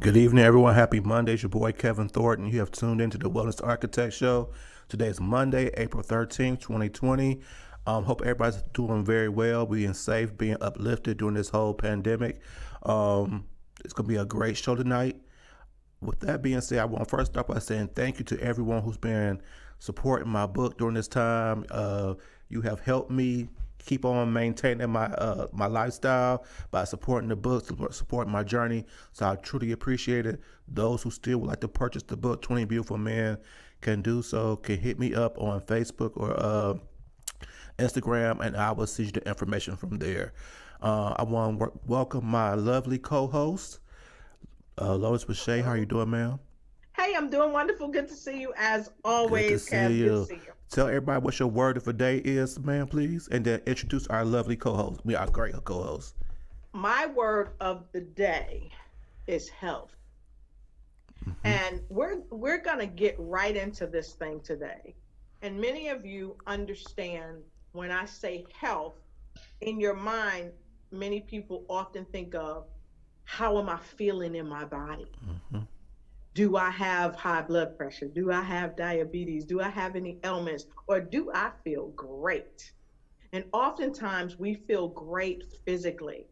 Good evening, everyone. Happy Monday. It's your boy, Kevin Thornton. You have tuned into the Wellness Architect Show. Today is Monday, April 13th, 2020. Hope everybody's doing very well, being safe, being uplifted during this whole pandemic. It's going to be a great show tonight. With that being said, I want to first start by saying thank you to everyone who's been supporting my book during this time. You have helped me keep on maintaining my lifestyle by supporting the book, supporting my journey. So I truly appreciate it. Those who still would like to purchase the book, 20 Beautiful Men, can do so. Can hit me up on Facebook or Instagram, and I will send you the information from there. I want to welcome my lovely co-host, Lois Boucher. How are you doing, ma'am? Hey, I'm doing wonderful. Good to see you as Good to always, see Kev. Good to you. see you. Tell everybody what your word of the day is, ma'am, please, and then introduce our lovely co-host. We are great co-host. My word of the day is health. Mm-hmm. And we're gonna get right into this thing today. And many of you understand when I say health, in your mind, many people often think of how am I feeling in my body? Mm-hmm. Do I have high blood pressure? Do I have diabetes? Do I have any ailments? Or do I feel great? And oftentimes we feel great physically.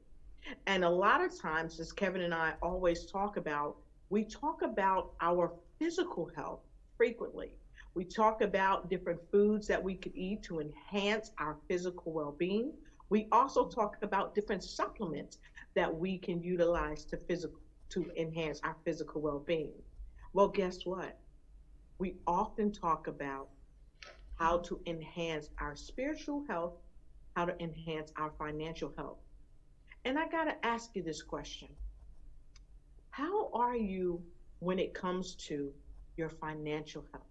And a lot of times, as Kevin and I always talk about, we talk about our physical health frequently. We talk about different foods that we could eat to enhance our physical well being. We also talk about different supplements that we can utilize to enhance our physical well being. Well, guess what? We often talk about how to enhance our spiritual health, how to enhance our financial health. And I got to ask you this question. How are you when it comes to your financial health?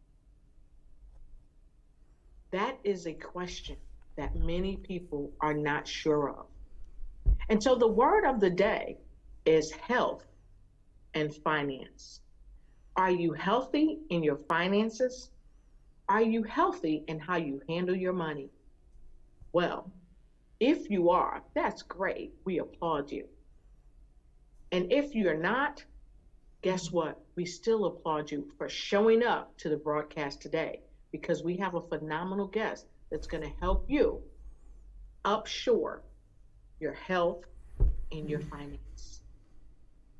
That is a question that many people are not sure of. And so the word of the day is health and finance. Are you healthy in your finances? Are you healthy in how you handle your money? Well, if you are, that's great. We applaud you. And if you're not, guess what? We still applaud you for showing up to the broadcast today because we have a phenomenal guest that's going to help you upshore your health and your finance.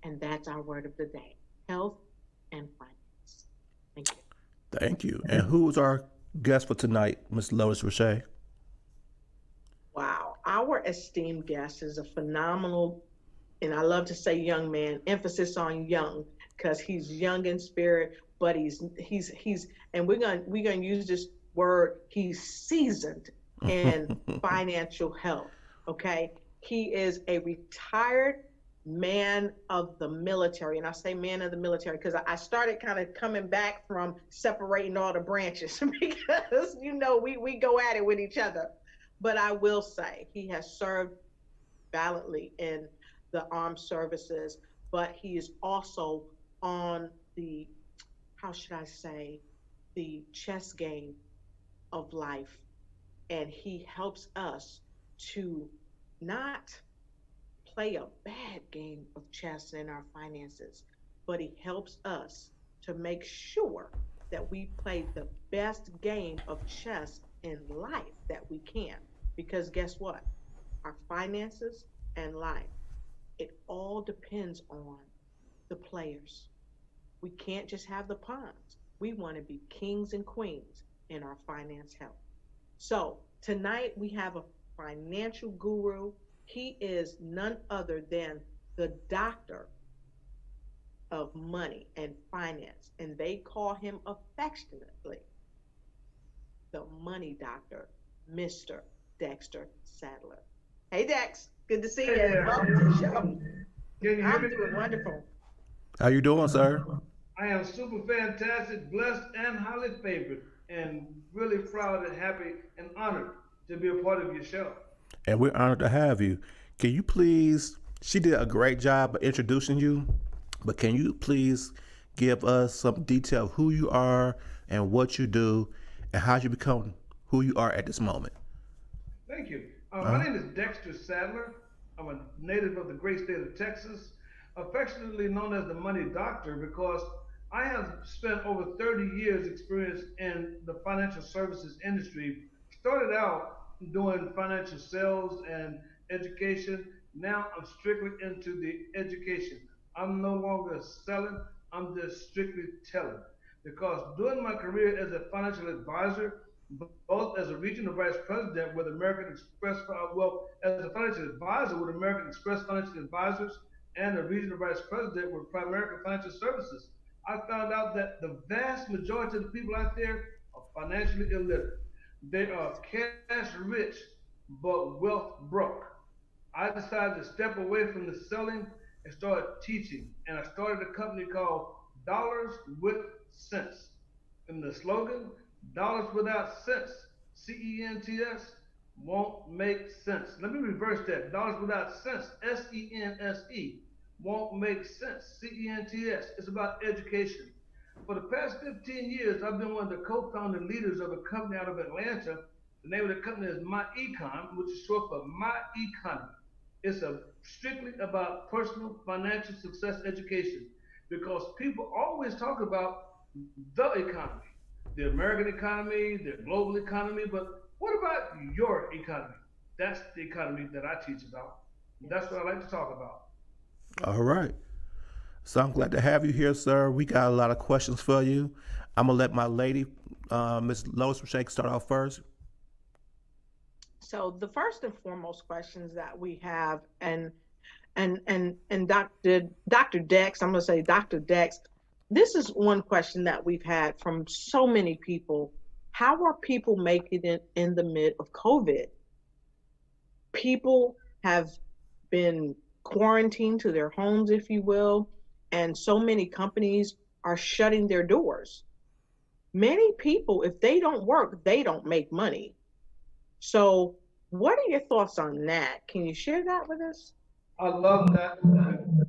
And that's our word of the day, health and finance. Thank you. Thank you. And who's our guest for tonight, Miss Lois Roche? Wow, our esteemed guest is a phenomenal, and I love to say young man, emphasis on young, because he's young in spirit, but he's and we're gonna use this word, he's seasoned in financial health. Okay. He is a retired man of the military. And I say man of the military because I started kind of coming back from separating all the branches because, we go at it with each other. But I will say he has served valiantly in the armed services, but he is also on the, how should I say, the chess game of life. And he helps us to not play a bad game of chess in our finances, but he helps us to make sure that we play the best game of chess in life that we can. Because guess what? Our finances and life, it all depends on the players. We can't just have the pawns. We want to be kings and queens in our finance health. So tonight we have a financial guru. He is none other than the doctor of money and finance, and they call him affectionately the money doctor, Mr. Dexter Sadler. Hey, Dex, good to see Hey you. there, how Welcome you to the doing? show. Can you hear I'm me? doing wonderful. How you doing, sir? I am super fantastic, blessed, and highly favored, and really proud and happy and honored to be a part of your show. And we're honored to have you. Can you please, she did a great job of introducing you, but can you please give us some detail of who you are and what you do and how you become who you are at this moment? Thank you. My Uh, name is Dexter Sadler. I'm a native of the great state of Texas. affectionately known as the money doctor because I have spent over 30 years experience in the financial services industry. Started out doing financial sales and education. Now I'm strictly into the education. I'm no longer selling, I'm just strictly telling. Because during my career as a financial advisor, both as a regional vice president with American Express, as a financial advisor with American Express Financial Advisors, and a regional vice president with Primerica Financial Services, I found out that the vast majority of the people out there are financially illiterate. They are cash rich, but wealth broke. I decided to step away from the selling and start teaching. And I started a company called Dollars with Sense. And the slogan, Dollars Without Sense, CENTS, won't make sense. Let me reverse that. Dollars Without Sense, SENSE, won't make sense. CENTS. It's about education. For the past 15 years, I've been one of the co-founding leaders of a company out of Atlanta. The name of the company is My Econ, which is short for My Economy. It's strictly about personal financial success education because people always talk about the economy, the American economy, the global economy, but what about your economy? That's the economy that I teach about. That's Yes. what I like to talk about. All right. So I'm glad to have you here, sir. We got a lot of questions for you. I'm gonna let my lady, Miss Lois Shake, start off first. So the first and foremost questions that we have, and Dr. Dex, I'm gonna say Dr. Dex, this is one question that we've had from so many people. How are people making it in the mid of COVID? People have been quarantined to their homes, if you will, and so many companies are shutting their doors. Many people, if they don't work, they don't make money. So, what are your thoughts on that? Can you share that with us? I love that question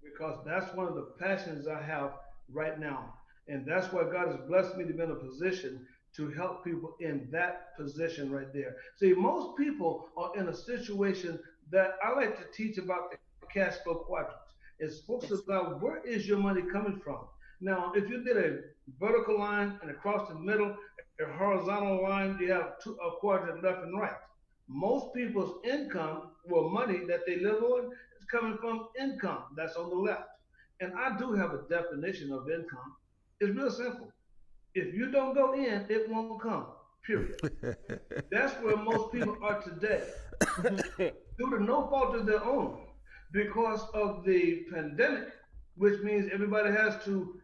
because that's one of the passions I have right now. And that's why God has blessed me to be in a position to help people in that position right there. See, most people are in a situation that I like to teach about the cash flow quadrants. It's folks Yes. about where is your money coming from? Now, if you did a vertical line and across the middle, a horizontal line, you have a quadrant left and right. Most people's income or money that they live on is coming from income that's on the left. And I do have a definition of income. It's real simple. If you don't go in, it won't come. Period. That's where most people are today, Hmm. due to no fault of their own, because of the pandemic, which means everybody has to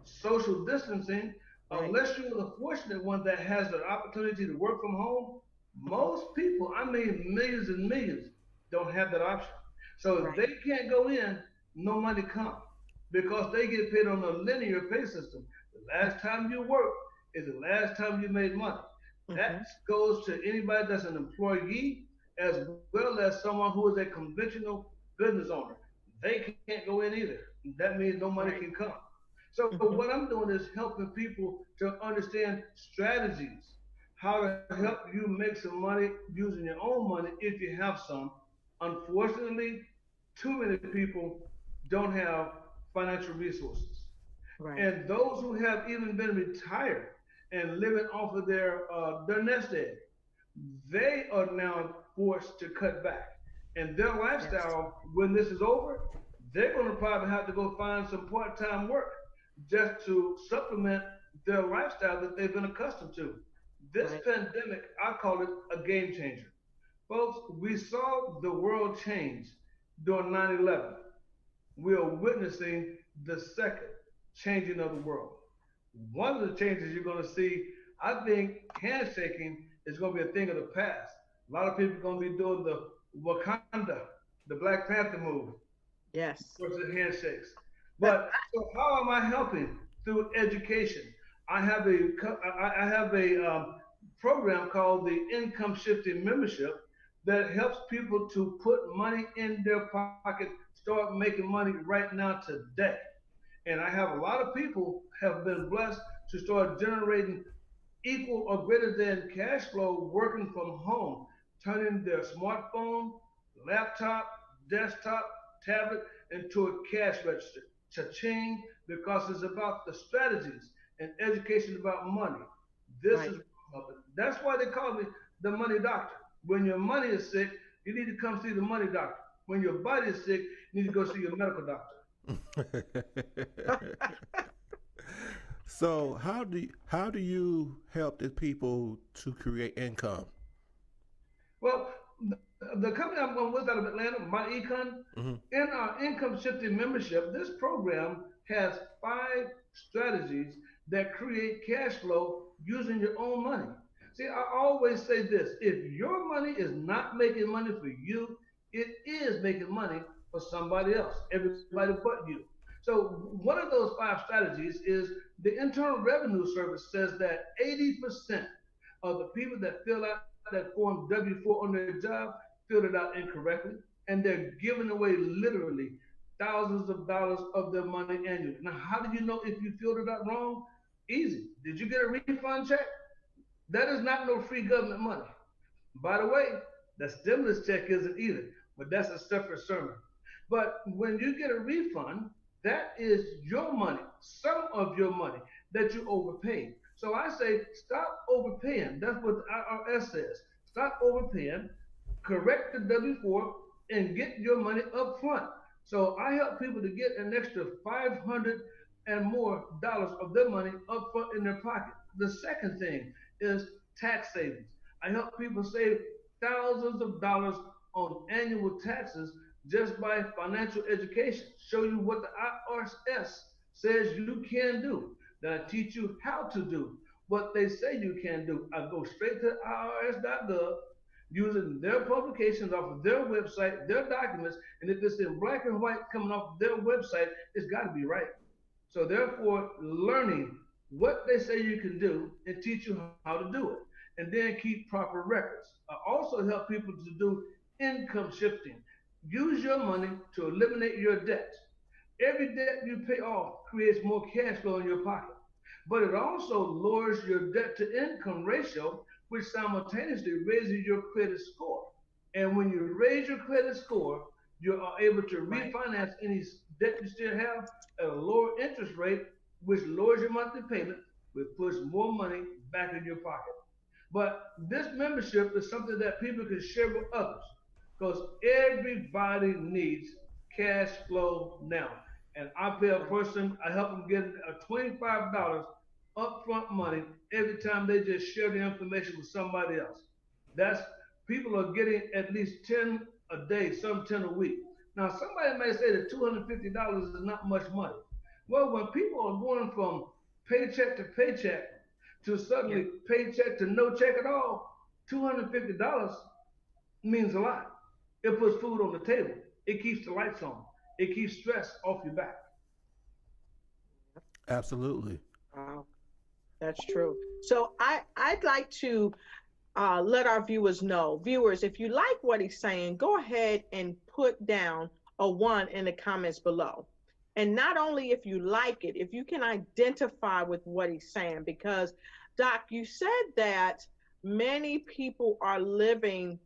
social distancing. Right. Unless you're the fortunate one that has the opportunity to work from home, Hmm. most people, I mean millions and millions, don't have that option. So if Right. they can't go in, no money comes because they get paid on a linear pay system. The last time you work is the last time you made money. That Hmm. goes to anybody that's an employee as well as someone who is a conventional business owner. They can't go in either. That means no money Right. can come. So what Hmm. I'm doing is helping people to understand strategies, how to help Right. you make some money using your own money if you have some. Unfortunately, too many people don't have financial resources. Right. And those who have even been retired and living off of their nest egg, they are now forced to cut back. And their Yes. lifestyle, when this is over, they're going to probably have to go find some part-time work just to supplement their lifestyle that they've been accustomed to. This Right. pandemic, I call it a game changer. Folks, we saw the world change during 9/11. We are witnessing the second changing of the world. One of the changes you're going to see, I think handshaking is going to be a thing of the past. A lot of people are going to be doing the Wakanda, the Black Panther move Yes. versus handshakes. But so how am I helping? Through education. I have a program called the Income Shifting Membership that helps people to put money in their pocket, start making money right now today. And I have a lot of people have been blessed to start generating equal or greater than cash flow working from home, turning their smartphone, laptop, desktop, tablet into a cash register. Cha-ching, because it's about the strategies and education about money. This Right. is that's why they call me the money doctor. When your money is sick, you need to come see the money doctor. When your body is sick, you need to go see your medical doctor. So how do you help the people to create income? Well, the company I'm with out of Atlanta, My Econ, Hmm. in our income shifting membership, this program has 5 strategies that create cash flow using your own money. See, I always say this: if your money is not making money for you, it is making money for somebody else, everybody but you. So, one of those 5 strategies is the Internal Revenue Service says that 80% of the people that fill out that form W 4 on their job filled it out incorrectly, and they're giving away literally thousands of dollars of their money annually. Now, how do you know if you filled it out wrong? Easy. Did you get a refund check? That is not no free government money. By the way, the stimulus check isn't either, but that's a separate sermon. But when you get a refund, that is your money, some of your money that you overpaid. So I say, stop overpaying. That's what the IRS says. Stop overpaying, correct the W 4, and get your money up front. So I help people to get an extra 500 and more dollars of their money up front in their pocket. The second thing is tax savings. I help people save thousands of dollars on annual taxes just by financial education. Show you what the IRS says you can do. Then I teach you how to do what they say you can do. I go straight to irs.gov using their publications off of their website, their documents, and if it's in black and white coming off their website, it's got to be right. So therefore, learning what they say you can do and teach you how to do it, and then keep proper records. I also help people to do income shifting. Use your money to eliminate your debt. Every debt you pay off creates more cash flow in your pocket, but it also lowers your debt to income ratio, which simultaneously raises your credit score. And when you raise your credit score, you are able to Right. refinance any debt you still have at a lower interest rate, which lowers your monthly payment, which puts more money back in your pocket. But this membership is something that people can share with others because everybody needs cash flow now. And I pay a Right. person, I help them get a $25 upfront money every time they just share the information with somebody else. That's people are getting at least 10 a day, some 10 a week. Now, somebody may say that $250 is not much money. Well, when people are going from paycheck to paycheck to Yeah. suddenly paycheck to no check at all, $250 means a lot. It puts food on the table. It keeps the lights on. It keeps stress off your back. Absolutely. Wow. That's true. So I'd like to let our viewers, if you like what he's saying, go ahead and put down a one in the comments below. And not only if you like it, if you can identify with what he's saying, because Doc, you said that many people are living,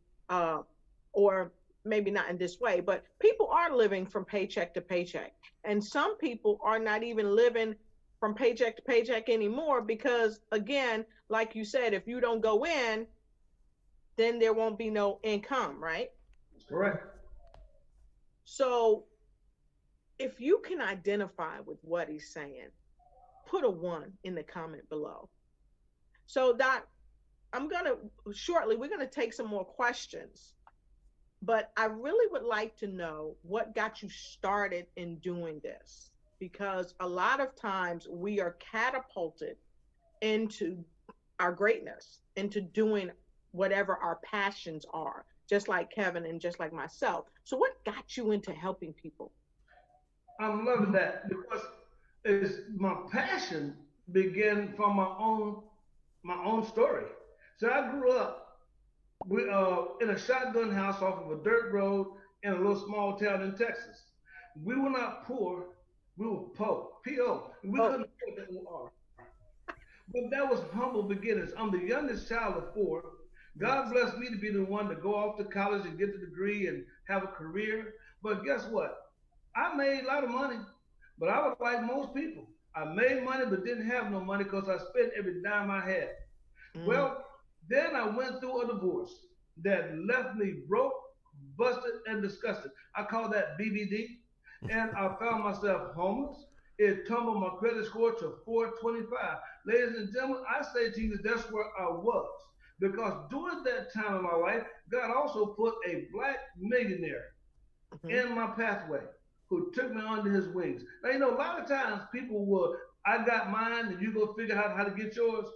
or maybe not in this way, but people are living from paycheck to paycheck. And some people are not even living from paycheck to paycheck anymore because, again, like you said, if you don't go in, then there won't be no income, right? Correct. So if you can identify with what he's saying, put a one in the comment below. So Doc, we're gonna take some more questions, but I really would like to know what got you started in doing this, because a lot of times we are catapulted into our greatness, into doing whatever our passions are, just like Kevin and just like myself. So, what got you into helping people? I'm loving that because is my passion began from my own story. So I grew up in a shotgun house off of a dirt road in a little small town in Texas. We were not poor, we were poor, P-O. We Oh, couldn't afford the O-R. But that was humble beginnings. I'm the youngest child of 4. God yes, blessed me to be the one to go off to college and get the degree and have a career. But guess what? I made a lot of money, but I was like most people. I made money but didn't have no money because I spent every dime I had. Mm. Well, then I went through a divorce that left me broke, busted, and disgusted. I call that BBD. And I found myself homeless. It tumbled my credit score to 425. Ladies and gentlemen, I say to you, that's where I was. Because during that time in my life, God also put a black millionaire Hmm. in my pathway who took me under his wings. Now, a lot of times people will, I got mine and you go figure out how to get yours.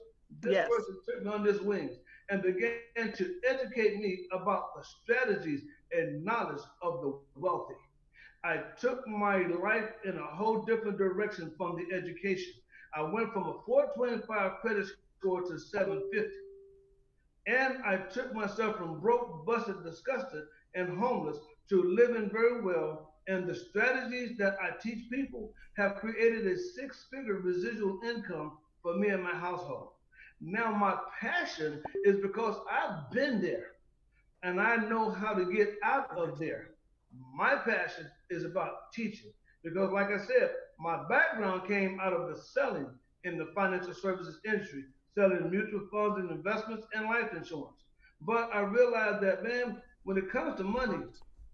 This Yes. person took me under his wings and began to educate me about the strategies and knowledge of the wealthy. I took my life in a whole different direction from the education. I went from a 425 credit score to 750. And I took myself from broke, busted, disgusted, and homeless to living very well. And the strategies that I teach people have created a six-figure residual income for me and my household. Now, my passion is because I've been there and I know how to get out of Right. there. My passion is about teaching because, like I said, my background came out of the selling in the financial services industry, selling mutual funds and investments and life insurance. But I realized that, man, when it comes to money,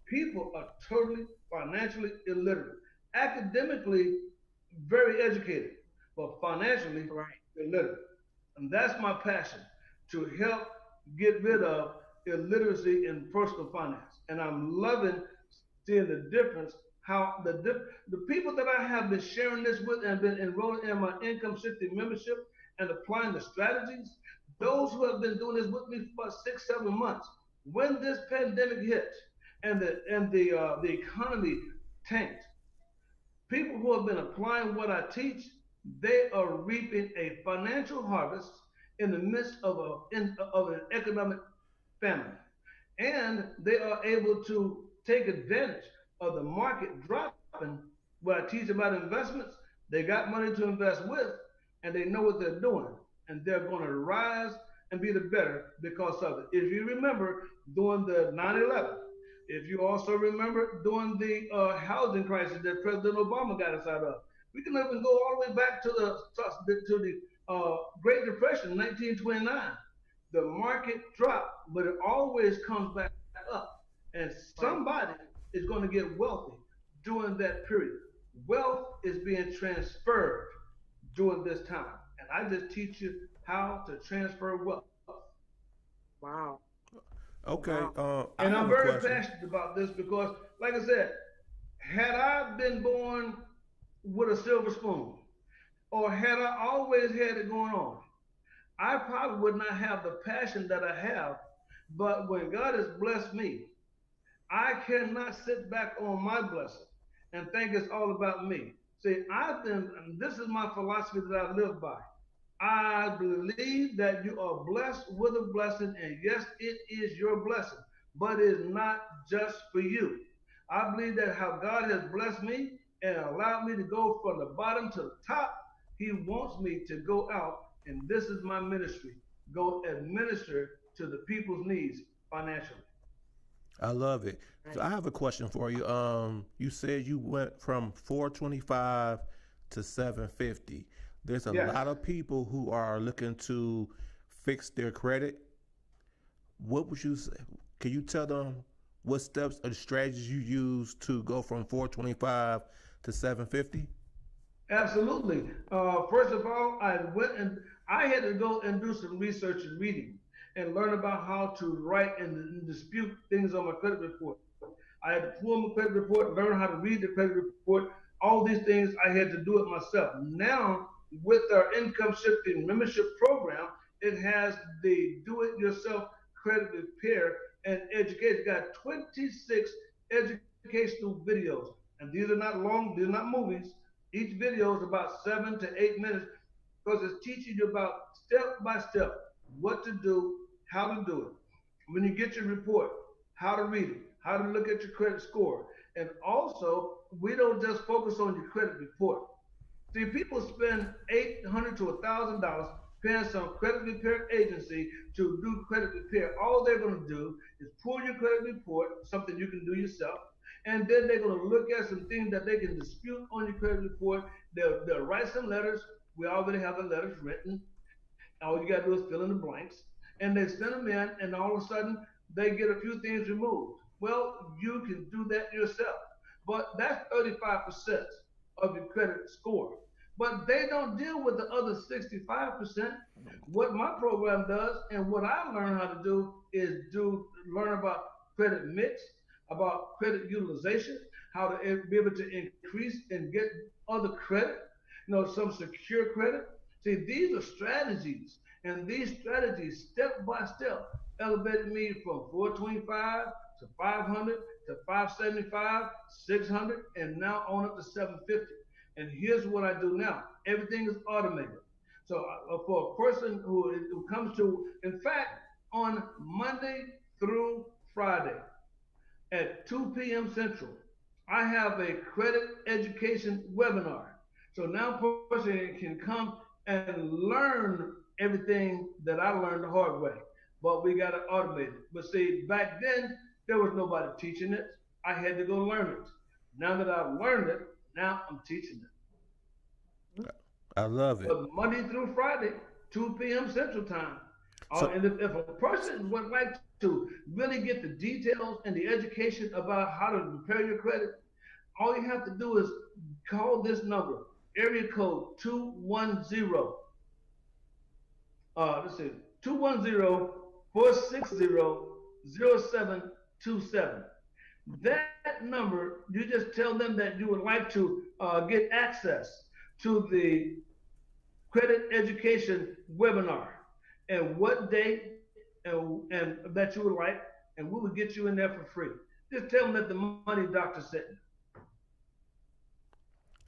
people are totally financially illiterate. Academically, very educated, but financially Right. illiterate. And that's my passion to help get rid of illiteracy in personal finance. And I'm loving seeing the difference, how the people that I have been sharing this with and been enrolling in my income shifting membership and applying the strategies, those Hmm. who have been doing this with me for 6, 7 months, when this pandemic hit and the economy tanked, people who have been applying what I teach, they are reaping a financial harvest in the midst of, of an economic famine. And they are able to take advantage of the market dropping. What I teach about investments, they got money to invest with, and they know what they're doing. And they're going to rise and be the better because of it. If you remember during the 9/11, if you also remember during the housing crisis that President Obama got us out of, we can even go all the way back to the Great Depression, 1929. The market dropped, but it always comes back up, and Right. somebody is going to get wealthy during that period. Wealth is being transferred during this time, and I just teach you how to transfer wealth. Wow. Okay, Wow. And I I'm have a very question. passionate about this because, like I said, had I been born with a silver spoon, or had I always had it going on, I probably would not have the passion that I have. But when God has blessed me, I cannot sit back on my blessing and think it's all about me. See, I've been, this is my philosophy that I live by. I believe that you are blessed with a blessing, and yes, it is your blessing, but it's not just for you. I believe that how God has blessed me and allowed me to go from the bottom to the top, He wants me to go out, and this is my ministry go administer to the people's needs financially. I love it. So I Right. have a question for you. You said you went from 425 to 750. There's a Yes. lot of people who are looking to fix their credit. What would you say? Can you tell them what steps or strategies you use to go from 425 to 750? Absolutely. First of all, I went and I had to go and do some research and reading and learn about how to write and dispute things on my credit report. I had to pull my credit report, learn how to read the credit report. All these things I had to do it myself. Now, with our income shifting membership program, it has the do-it-yourself credit repair and education. It got 26 educational videos, and these are not long. These are not movies. Each video is about 7 to 8 minutes because it's teaching you about step by step what to do, how to do it. When you get your report, how to read it, how to look at your credit score. And also, we don't just focus on your credit report. See, people spend $800 to $1,000 paying some credit repair agency to do credit repair. All they're going to do is pull your credit report, something you can do yourself, And then they're going to look at some things that they can dispute on your credit report. They'll write some letters. We already have the letters written. All you got to do is fill in the blanks. And they send them in, and all of a sudden, they get a few things removed. Well, you can do that yourself. But that's 35% of your credit score. But they don't deal with the other 65%. What my program does and what I learn how to do is learn about credit mix, about credit utilization, how to be able to increase and get other credit, some secure credit. See, these are strategies, and these strategies, step by step, elevated me from 425 to 500 to 575, 600, and now on up to 750. And here's what I do now. Everything is automated. So for a person who comes to, in fact, on Monday through Friday at 2 p.m. Central, I have a credit education webinar. So now a person can come and learn everything that I learned the hard way. But we got to automate it. But see, back then, there was nobody teaching it. I had to go learn it. Now that I've learned it, now I'm teaching it. I love it. But Monday through Friday, 2 p.m. Central Time. So, And if a person would like to really get the details and the education about how to repair your credit, all you have to do is call this number, area code 210. Let's see, 210-460-0727. That number, you just tell them that you would like to get access to the credit education webinar and what date and that you would like, and we will get you in there for free. Just tell them that the money doctor sent you.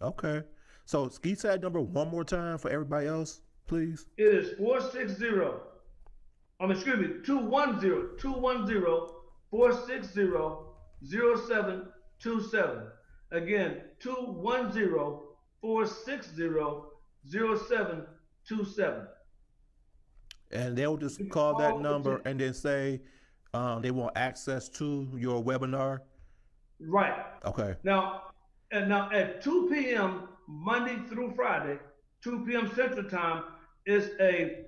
okay. So, can you say that number one more time for everybody else, please? It is 210-460-0727. Again, 210-460-0727. And they'll just call that number and then say they want access to your webinar. Right. Okay. Now at 2 p.m. Monday through Friday, 2 p.m. Central Time is a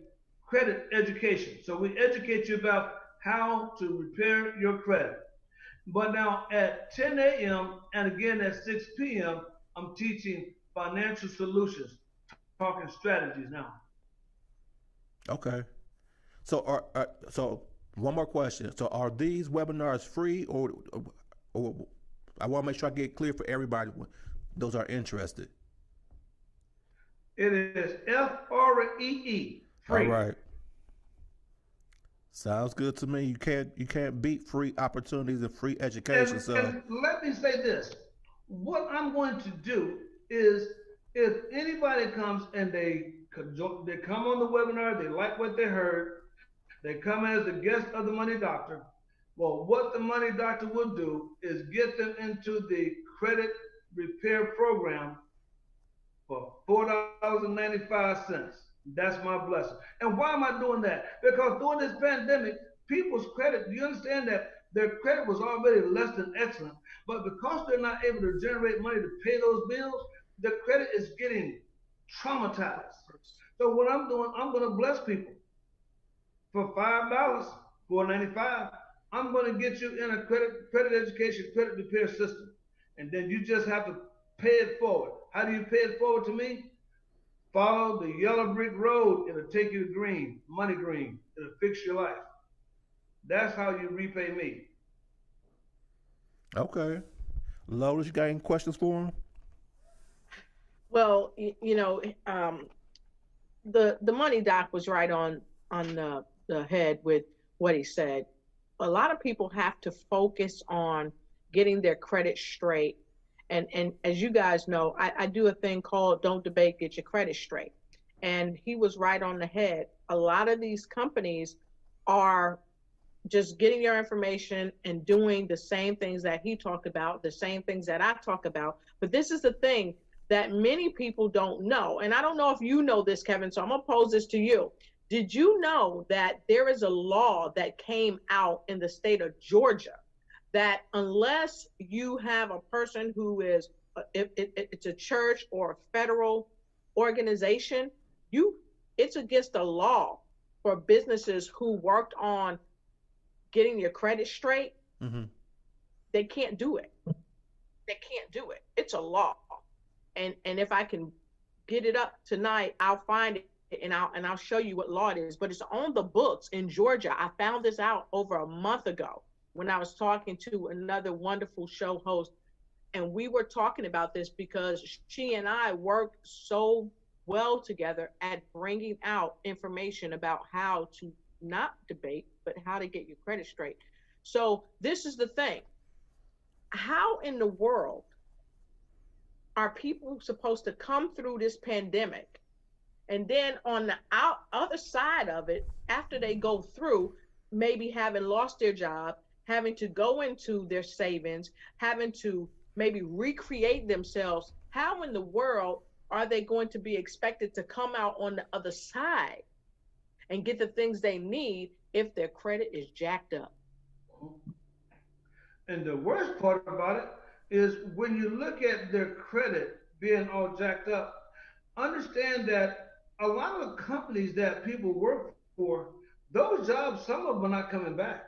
credit education. So we educate you about how to repair your credit. But now at 10 a.m. and again at 6 p.m., I'm teaching financial solutions, talking strategies now. Okay. So, so one more question. So, are these webinars free, or I want to make sure I get clear for everybody. Those are interested. It is FREE, free. All right. Sounds good to me. You can't beat free opportunities and free education. And let me say this. What I'm going to do is, if anybody comes and they come on the webinar, they like what they heard, they come as a guest of the Money Doctor. Well, what the Money Doctor will do is get them into the credit repair program for $4.95. That's my blessing. And why am I doing that? Because during this pandemic, people's credit, do you understand that their credit was already less than excellent, but because they're not able to generate money to pay those bills, the credit is getting traumatized. So what I'm doing, I'm going to bless people for $5, $4.95. I'm going to get you in a credit education, credit repair system. And then you just have to pay it forward. How do you pay it forward to me? Follow the yellow brick road. It'll take you to green, money green. It'll fix your life. That's how you repay me. Okay. Lotus, you got any questions for him? Well, the money doc was right on the head with what he said. A lot of people have to focus on getting their credit straight. And as you guys know, I do a thing called Don't Debate, Get Your Credit Straight. And he was right on the head. A lot of these companies are just getting your information and doing the same things that he talked about, the same things that I talk about. But this is the thing that many people don't know. And I don't know if you know this, Kevin, so I'm gonna pose this to you. Did you know that there is a law that came out in the state of Georgia that unless you have a person who is, if it's a church or a federal organization, you it's against the law for businesses who worked on getting your credit straight. Mm-hmm. They can't do it. They can't do it. It's a law. And if I can get it up tonight, I'll find it and I'll show you what law it is. But it's on the books in Georgia. I found this out over a month ago when I was talking to another wonderful show host, and we were talking about this because she and I work so well together at bringing out information about how to not debate, but how to get your credit straight. So this is the thing. How in the world are people supposed to come through this pandemic, and then on the other side of it, after they go through, maybe having lost their job, having to go into their savings, having to maybe recreate themselves, how in the world are they going to be expected to come out on the other side and get the things they need if their credit is jacked up? And the worst part about it is when you look at their credit being all jacked up, understand that a lot of companies that people work for, those jobs, some of them are not coming back.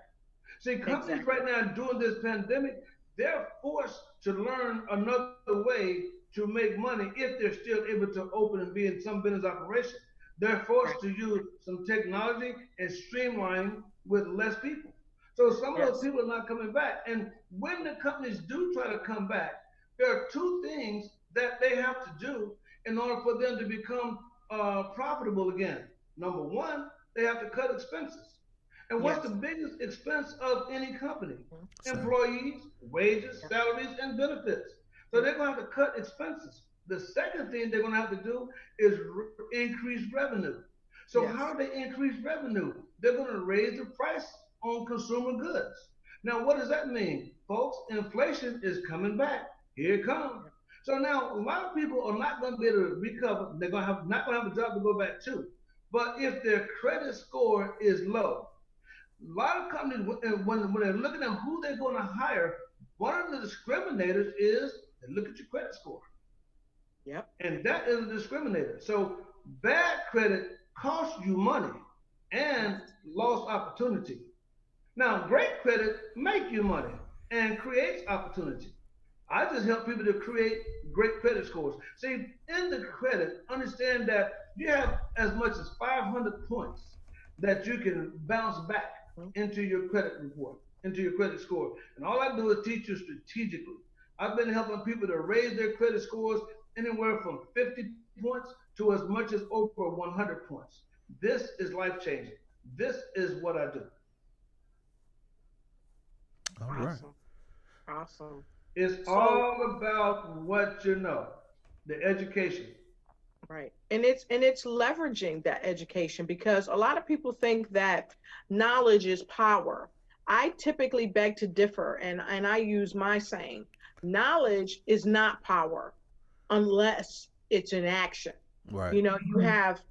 See, companies Exactly. right now during this pandemic, they're forced to learn another way to make money if they're still able to open and be in some business operation. They're Right. forced to use some technology and streamline with less people. So some of those Yes. people are not coming back. And when the companies do try to come back, there are two things that they have to do in order for them to become profitable again. Number one, they have to cut expenses. And what's the Yes. biggest expense of any company? Mhm. Salary. Employees, wages, Yep. salaries, and benefits. So Yep. they're going to have to cut expenses. The second thing they're going to have to do is increase revenue. So how Yes. do they increase revenue? They're going to raise the price on consumer goods. Now, what does that mean? Folks, inflation is coming back. Here it comes. Yep. So now a lot of people are not going to be able to recover. They're going to have not going to have a job to go back to. But if their credit score is low, a lot of companies, when they're looking at who they're going to hire, one of the discriminators is they look at your credit score. Yep. And that is a discriminator. So bad credit costs you money and Yes. lost opportunity. Now, great credit make you money and creates opportunity. I just help people to create great credit scores. See, in the credit, understand that you have as much as 500 points that you can bounce back Mhm. into your credit report, into your credit score. And all I do is teach you strategically. I've been helping people to raise their credit scores anywhere from 50 points to as much as over 100 points. This is life changing. This is what I do. All right. Awesome. Awesome. It's So all about what you know, the education. right. And it's leveraging that education because a lot of people think that knowledge is power. I typically beg to differ and I use my saying, knowledge is not power unless it's in action. Right. You have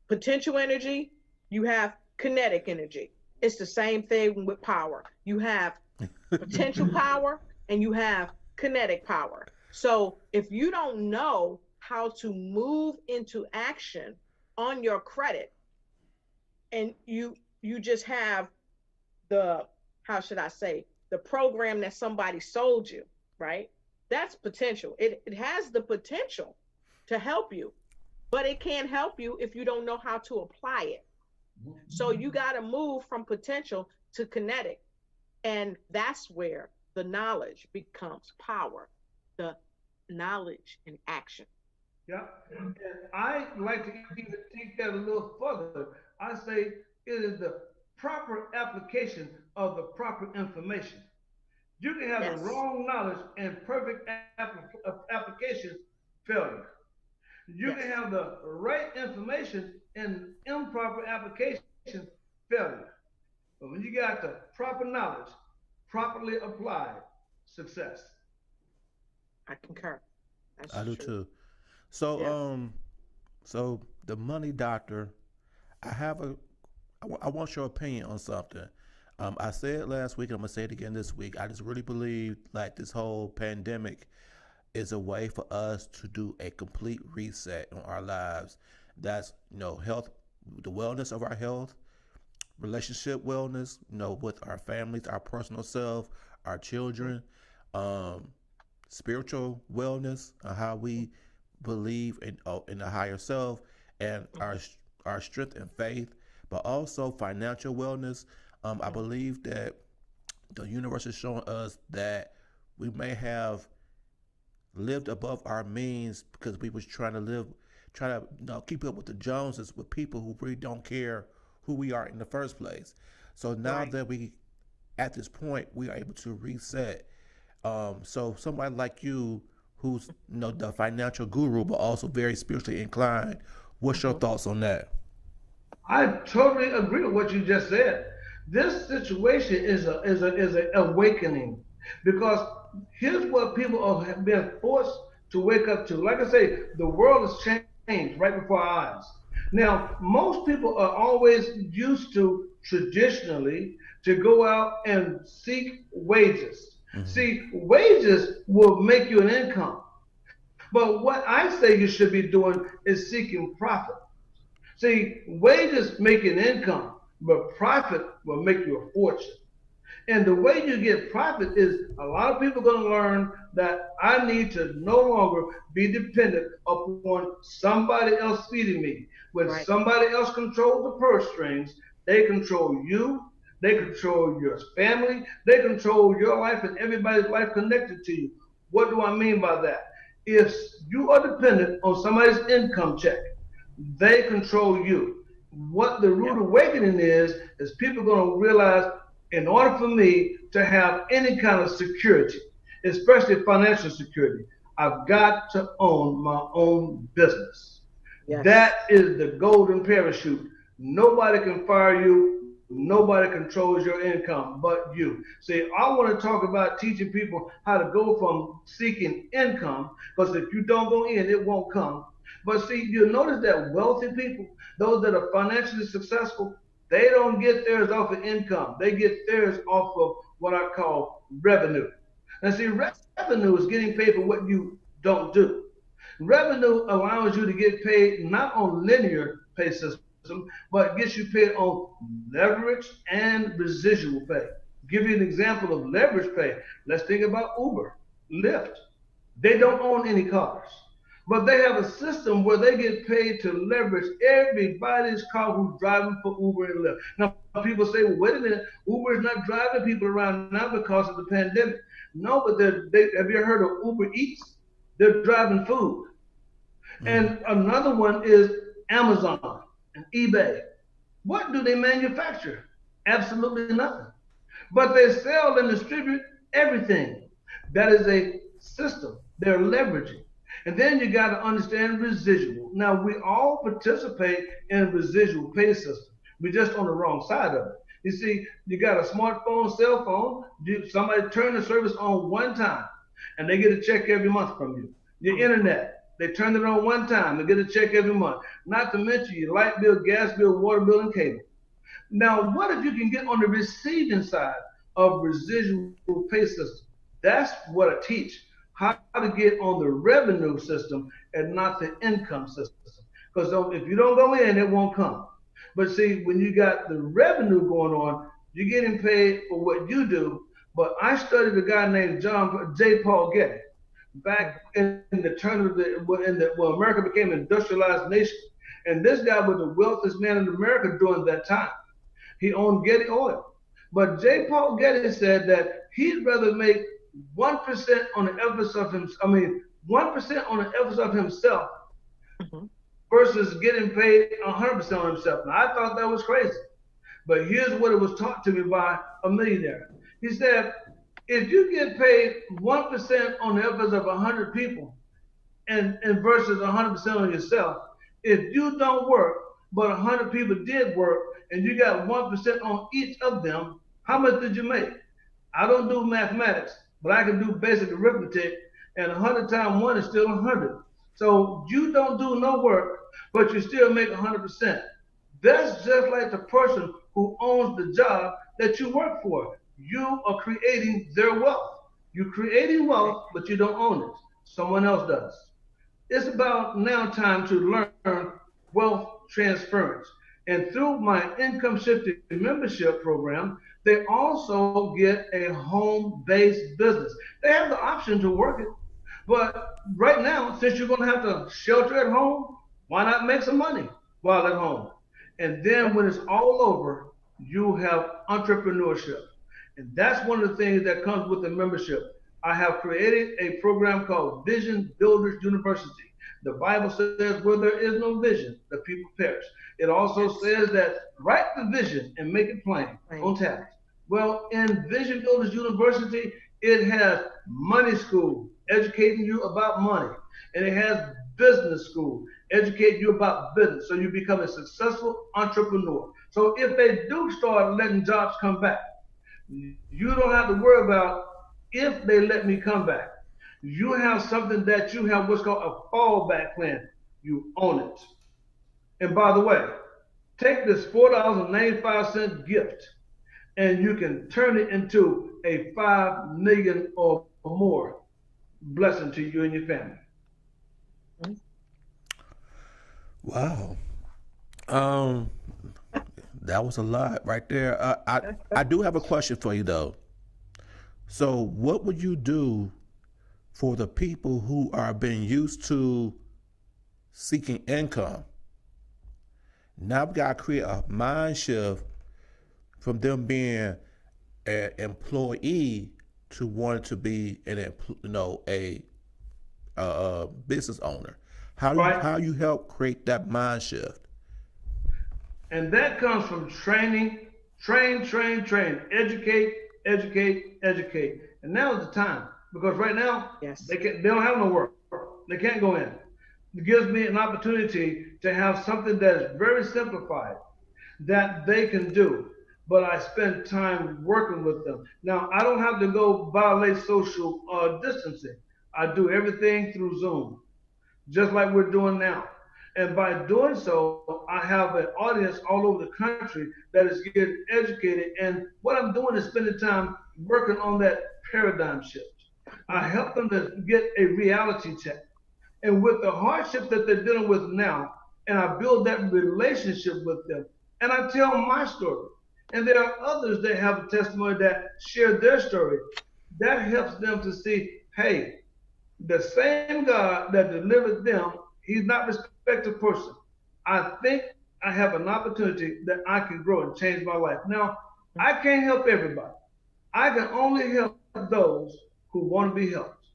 potential energy, you have kinetic energy. It's the same thing with power. You have potential power and you have kinetic power. So if you don't know how to move into action on your credit and you just have the, how should I say, the program that somebody sold you, right? That's potential. It has the potential to help you, but it can't help you if you don't know how to apply it. So you got to move from potential to kinetic. And that's where the knowledge becomes power, the knowledge in action. Yeah. And I like to even take that a little further. I say it is the proper application of the proper information. You can have the Yes, wrong knowledge and perfect application failure. You can yes, have the right information and improper application failure. But when you got the proper knowledge, properly applied, success. I concur. That's I the do truth. too. So, Yes. so the money doctor, I have a, I want your opinion on something. I said last week, and I'm gonna say it again this week. I just really believe like this whole pandemic is a way for us to do a complete reset on our lives. That's health, the wellness of our health, relationship wellness, with our families, our personal self, our children, um, spiritual wellness, how we believe in the higher self, and our strength and faith, but also financial wellness. I believe that the universe is showing us that we may have lived above our means because we was trying to keep up with the Joneses with people who really don't care who we are in the first place. So now Right. that we at this point we are able to reset. So somebody like you, who's the financial guru, but also very spiritually inclined, what's your Hmm. thoughts on that? I totally agree with what you just said. This situation is a awakening because here's what people have been forced to wake up to. Like I say, the world has changed right before our eyes. Now, most people are always used to traditionally to go out and seek wages. Mm-hmm. See, wages will make you an income. But what I say you should be doing is seeking profit. See, wages make an income, but profit will make you a fortune. And the way you get profit is a lot of people are going to learn that I need to no longer be dependent upon somebody else feeding me. When Right. somebody else controls the purse strings, they control you, they control your family, they control your life and everybody's life connected to you. What do I mean by that? If you are dependent on somebody's income check, they control you. What the rude Yep. awakening is people going to realize in order for me to have any kind of security, especially financial security, I've got to own my own business. That Yes. is the golden parachute. Nobody can fire you. Nobody controls your income but you. See, I want to talk about teaching people how to go from seeking income, because if you don't go in, it won't come. But see, you'll notice that wealthy people, those that are financially successful, they don't get theirs off of income. They get theirs off of what I call revenue. And see, revenue is getting paid for what you don't do. Revenue allows you to get paid not on linear pay system, but gets you paid on leverage and residual pay. Give you an example of leverage pay. Let's think about Uber, Lyft. They don't own any cars, but they have a system where they get paid to leverage everybody's car who's driving for Uber and Lyft. Now, people say, well, wait a minute, Uber is not driving people around now because of the pandemic. No, but have you heard of Uber Eats? They're driving food. Mm-hmm. And another one is Amazon and eBay. What do they manufacture? Absolutely nothing. But they sell and distribute everything. That is a system. They're leveraging. And then you got to understand residual. Now, we all participate in residual pay system. We're just on the wrong side of it. You see, you got a smartphone, cell phone, somebody turn the service on one time and they get a check every month from you. Your internet, they turn it on one time, they get a check every month. Not to mention your light bill, gas bill, water bill, and cable. Now, what if you can get on the receiving side of residual pay system? That's what I teach. How to get on the revenue system and not the income system. Because if you don't go in, it won't come. But see, when you got the revenue going on, you're getting paid for what you do. But I studied a guy named John J. Paul Getty back in the turn of when America became an industrialized nation. And this guy was the wealthiest man in America during that time. He owned Getty Oil. But J. Paul Getty said that he'd rather make 1% on the efforts of him. I mean, 1% on the efforts of himself Hmm. versus getting paid 100% on himself. Now, I thought that was crazy. But here's what it was taught to me by a millionaire. He said, if you get paid 1% on the efforts of 100 people and versus 100% on yourself, if you don't work, but 100 people did work, and you got 1% on each of them, how much did you make? I don't do mathematics, but I can do basic arithmetic, and 100 times 1 is still 100. So you don't do no work, but you still make 100%. That's just like the person who owns the job that you work for. You are creating their wealth. You're creating wealth, but you don't own it. Someone else does. It's about now time to learn wealth transference. And through my income shifting membership program, they also get a home based business. They have the option to work it. But right now, since you're going to have to shelter at home, why not make some money while at home? And then when it's all over, you have entrepreneurship. And that's one of the things that comes with the membership. I have created a program called Vision Builders University. The Bible says, where there is no vision, the people perish. It also says that write the vision and make it plain on tablets. Well, in Vision Builders University, it has money school, educating you about money. And it has business school, educating you about business. So you become a successful entrepreneur. So if they do start letting jobs come back, you don't have to worry about if they let me come back. You have something that you have what's called a fallback plan. You own it. And by the way, take this $4.95 gift and you can turn it into a 5 million or more blessing to you and your family. Wow. Um, that was a lot right there. I do have a question for you though. So, what would you do for the people who are being used to seeking income? Now we gotta create a mind shift from them being an employee to wanting to be a business owner. How you help create that mind shift? And that comes from training, train, educate, educate. And now is the time because right now they don't have no work. They can't go in. It gives me an opportunity to have something that is very simplified that they can do. But I spend time working with them. Now I don't have to go violate social distancing. I do everything through Zoom, just like we're doing now. And by doing so, I have an audience all over the country that is getting educated. And what I'm doing is spending time working on that paradigm shift. I help them to get a reality check. And with the hardships that they're dealing with now, and I build that relationship with them, and I tell my story. And there are others that have a testimony that share their story. That helps them to see, hey, the same God that delivered them, he's not respected person. I think I have an opportunity that I can grow and change my life. Now, I can't help everybody. I can only help those who want to be helped.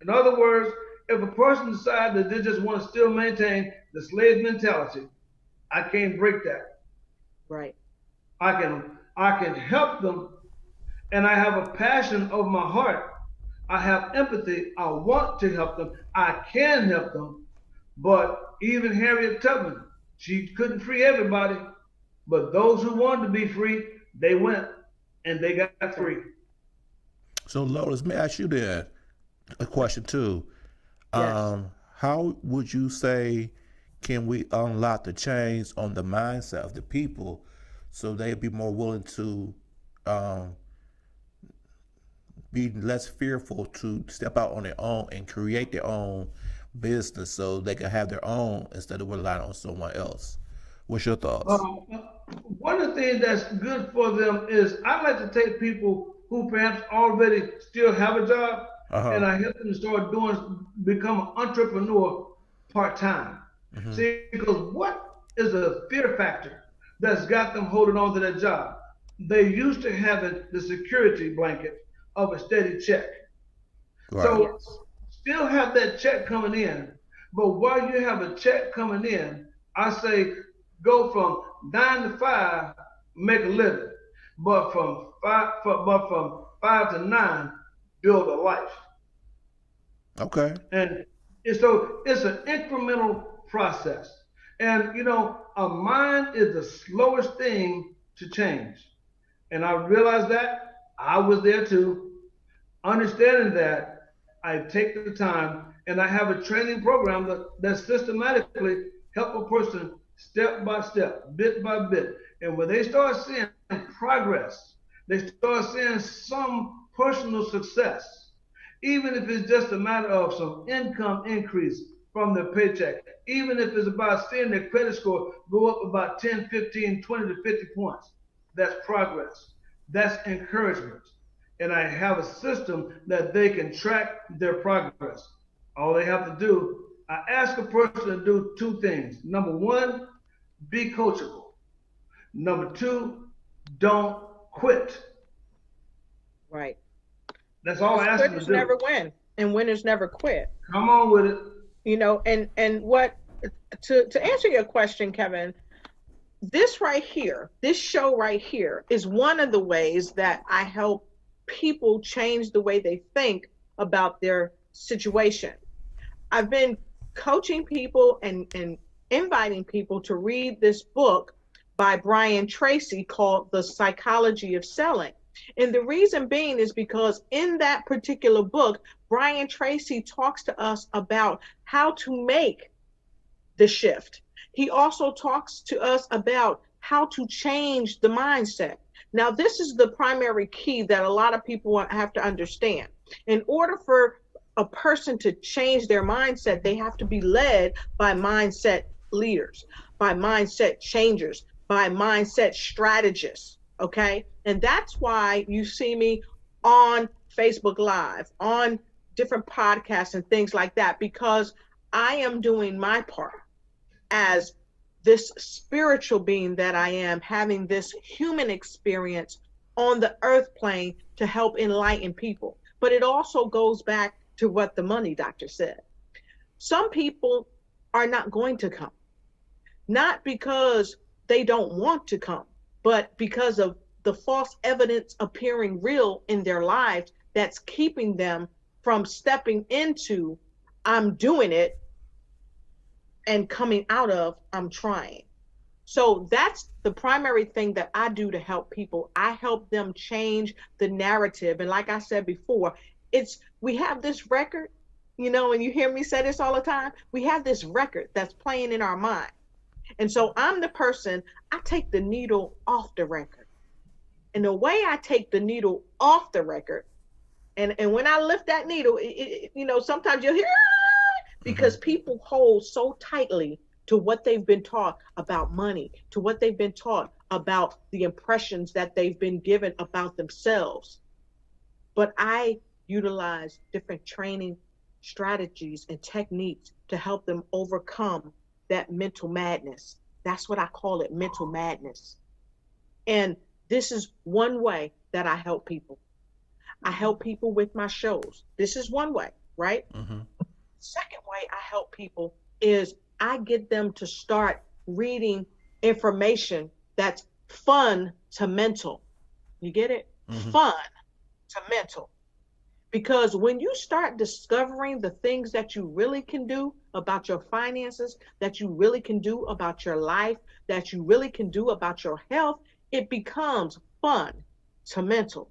In other words, if a person decides that they just want to still maintain the slave mentality, I can't break that. Right. I can help them, and I have a passion of my heart. I have empathy. I want to help them. I can help them. But even Harriet Tubman, she couldn't free everybody. But those who wanted to be free, they went and they got free. So, Lotus, let me ask you then a question too. Yes. How would you say can we unlock the change on the mindset of the people so they'd be more willing to be less fearful to step out on their own and create their own business so they can have their own instead of relying on someone else? What's your thoughts? One of the things that's good for them is I like to take people who perhaps already still have a job and I help them to become an entrepreneur part-time. See, because what is a fear factor that's got them holding on to that job? They used to having the security blanket of a steady check. Right. So still have that check coming in, but while you have a check coming in, I say go from 9 to 5, make a living, but from 5 to 9, build a life. Okay. And so it's an incremental process. And a mind is the slowest thing to change. And I realized that I was there too. Understanding that, I take the time and I have a training program that systematically help a person step by step, bit by bit. And when they start seeing progress, They start seeing some personal success, even if it's just a matter of some income increase from their paycheck, even if it's about seeing their credit score go up about 10, 15, 20 to 50 points. That's progress. That's encouragement. And I have a system that they can track their progress. All they have to do, I ask a person to do two things. Number one, be coachable. Number two, don't quit. Right. That's all I Because ask them to quitters never do. win and winners never quit. Come on with it. And what to answer your question, Kevin, this right here, this show right here is one of the ways that I help people change the way they think about their situation. I've been coaching people and inviting people to read this book by Brian Tracy called The Psychology of Selling. And the reason being is because in that particular book, Brian Tracy talks to us about how to make the shift. He also talks to us about how to change the mindset. Now, this is the primary key that a lot of people have to understand. In order for a person to change their mindset, they have to be led by mindset leaders, by mindset changers, by mindset strategists. Okay. And that's why you see me on Facebook Live, on different podcasts and things like that, because I am doing my part as this spiritual being that I am, having this human experience on the earth plane to help enlighten people. But it also goes back to what the money doctor said. Some people are not going to come, not because they don't want to come, but because of the false evidence appearing real in their lives that's keeping them from stepping into I'm doing it and coming out of I'm trying. So that's the primary thing that I do to help people. I help them change the narrative. And like I said before, we have this record, and you hear me say this all the time. We have this record that's playing in our mind. And so I'm the person, I take the needle off the record. And the way I take the needle off the record, and when I lift that needle, sometimes you'll hear, because people hold so tightly to what they've been taught about money, to what they've been taught about the impressions that they've been given about themselves. But I utilize different training strategies and techniques to help them overcome that mental madness. That's what I call it, mental madness. And this is one way that I help people. I help people with my shows. This is one way, right? Mm-hmm. Second way I help people is I get them to start reading information that's fun to mental. You get it? Mm-hmm. Fun to mental. Because when you start discovering the things that you really can do about your finances, that you really can do about your life, that you really can do about your health, it becomes fun to mental.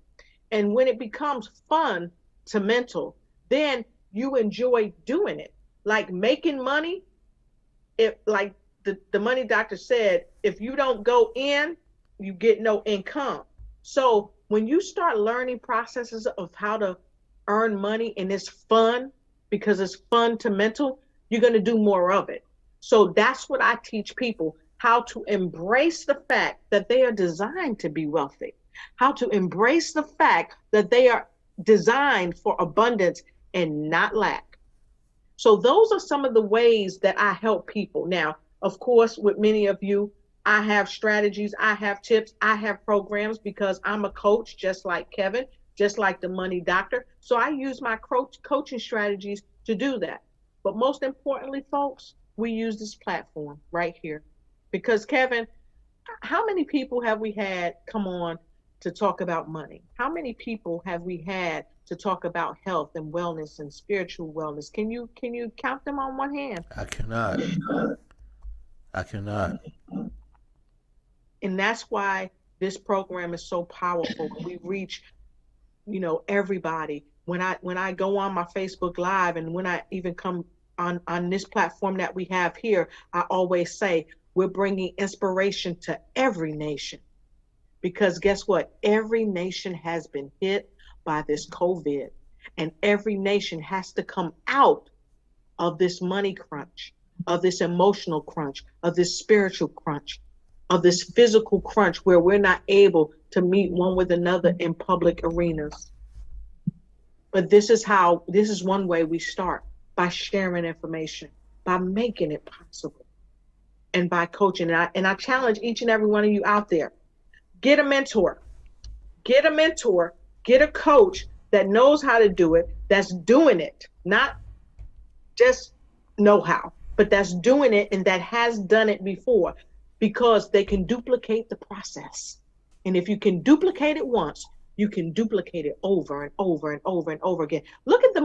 And when it becomes fun to mental, then you enjoy doing it. Like making money, like the money doctor said, if you don't go in, you get no income. So when you start learning processes of how to earn money and it's fun, because it's fun to mental, you're going to do more of it. So that's what I teach people, how to embrace the fact that they are designed to be wealthy, how to embrace the fact that they are designed for abundance and not lack. So those are some of the ways that I help people. Now, of course, with many of you, I have strategies, I have tips, I have programs, because I'm a coach just like Kevin, just like the money doctor. So I use my coaching strategies to do that. But most importantly, folks, we use this platform right here. Because Kevin, how many people have we had come on to talk about money? How many people have we had to talk about health and wellness and spiritual wellness? Can you count them on one hand? I cannot. And that's why this program is so powerful. We reach, everybody. When I go on my Facebook Live, and when I even come on this platform that we have here, I always say we're bringing inspiration to every nation. Because guess what? Every nation has been hit by this COVID, and every nation has to come out of this money crunch, of this emotional crunch, of this spiritual crunch, of this physical crunch where we're not able to meet one with another in public arenas. But this is one way we start, by sharing information, by making it possible, and by coaching. And I challenge each and every one of you out there, get a mentor, get a mentor, get a coach that knows how to do it, that's doing it, not just know how, but that's doing it and that has done it before, because they can duplicate the process. And if you can duplicate it once, you can duplicate it over and over and over and over again. Look at the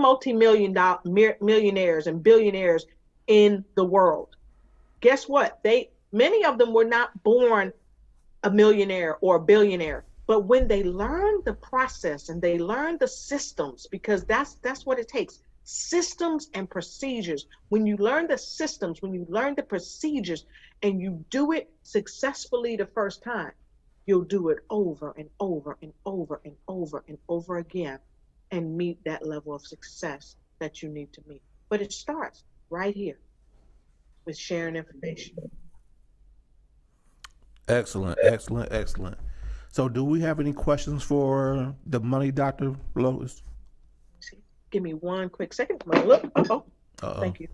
millionaires and billionaires in the world. Guess what? Many of them were not born a millionaire or a billionaire, but when they learn the process and they learn the systems, because that's what it takes. Systems and procedures. When you learn the systems, when you learn the procedures, and you do it successfully the first time, you'll do it over and over and over and over and over again and meet that level of success that you need to meet. But it starts right here with sharing information. Excellent, excellent, excellent. So, do we have any questions for the money doctor, Lois? Give me one quick second. Look. Uh-oh. Thank you.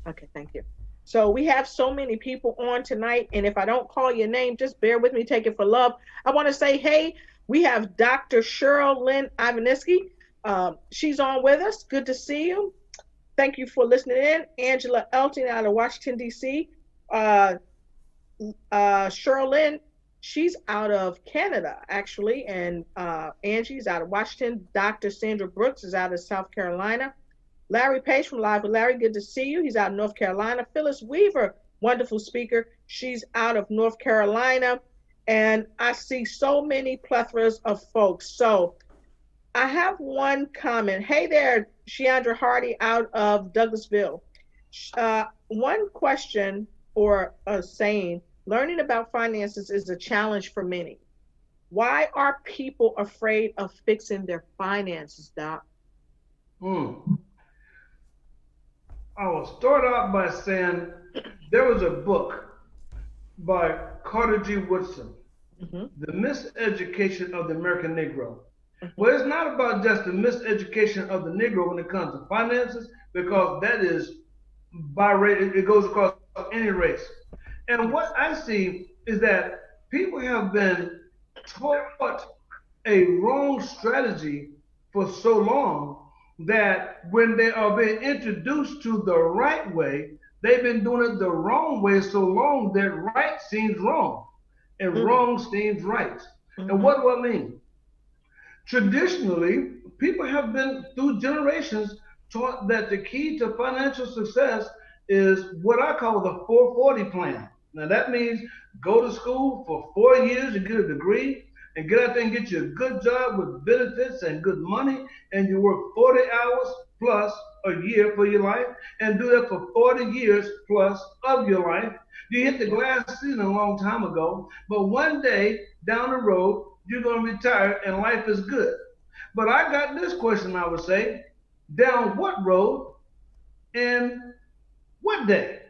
Okay, thank you. So we have so many people on tonight, and if I don't call your name, just bear with me, take it for love. I want to say, hey, we have Dr. Cheryl Lynn Ivaniski. She's on with us. Good to see you. Thank you for listening in. Angela Elton out of Washington, D.C. Cheryl Lynn, she's out of Canada, actually, and Angie's out of Washington. Dr. Sandra Brooks is out of South Carolina. Larry Page from Live with Larry, good to see you. He's out of North Carolina. Phyllis Weaver, wonderful speaker. She's out of North Carolina. And I see so many plethoras of folks. So I have one comment. Hey there, Sheandra Hardy out of Douglasville. One question or a saying, learning about finances is a challenge for many. Why are people afraid of fixing their finances, Doc? I will start out by saying there was a book by Carter G. Woodson, The Miseducation of the American Negro. Well, it's not about just the miseducation of the Negro when it comes to finances, because that is by race, it goes across any race. And what I see is that people have been taught a wrong strategy for so long that when they are being introduced to the right way, they've been doing it the wrong way so long that right seems wrong and wrong seems right. And what do I mean? Traditionally, people have been, through generations, taught that the key to financial success is what I call the 440 plan. Now that means go to school for 4 years and get a degree, and get out there and get you a good job with benefits and good money, and you work 40 hours plus a year for your life, and do that for 40 years plus of your life. You hit the glass ceiling a long time ago, but one day down the road, you're going to retire and life is good. But I got this question, I would say, down what road and what day?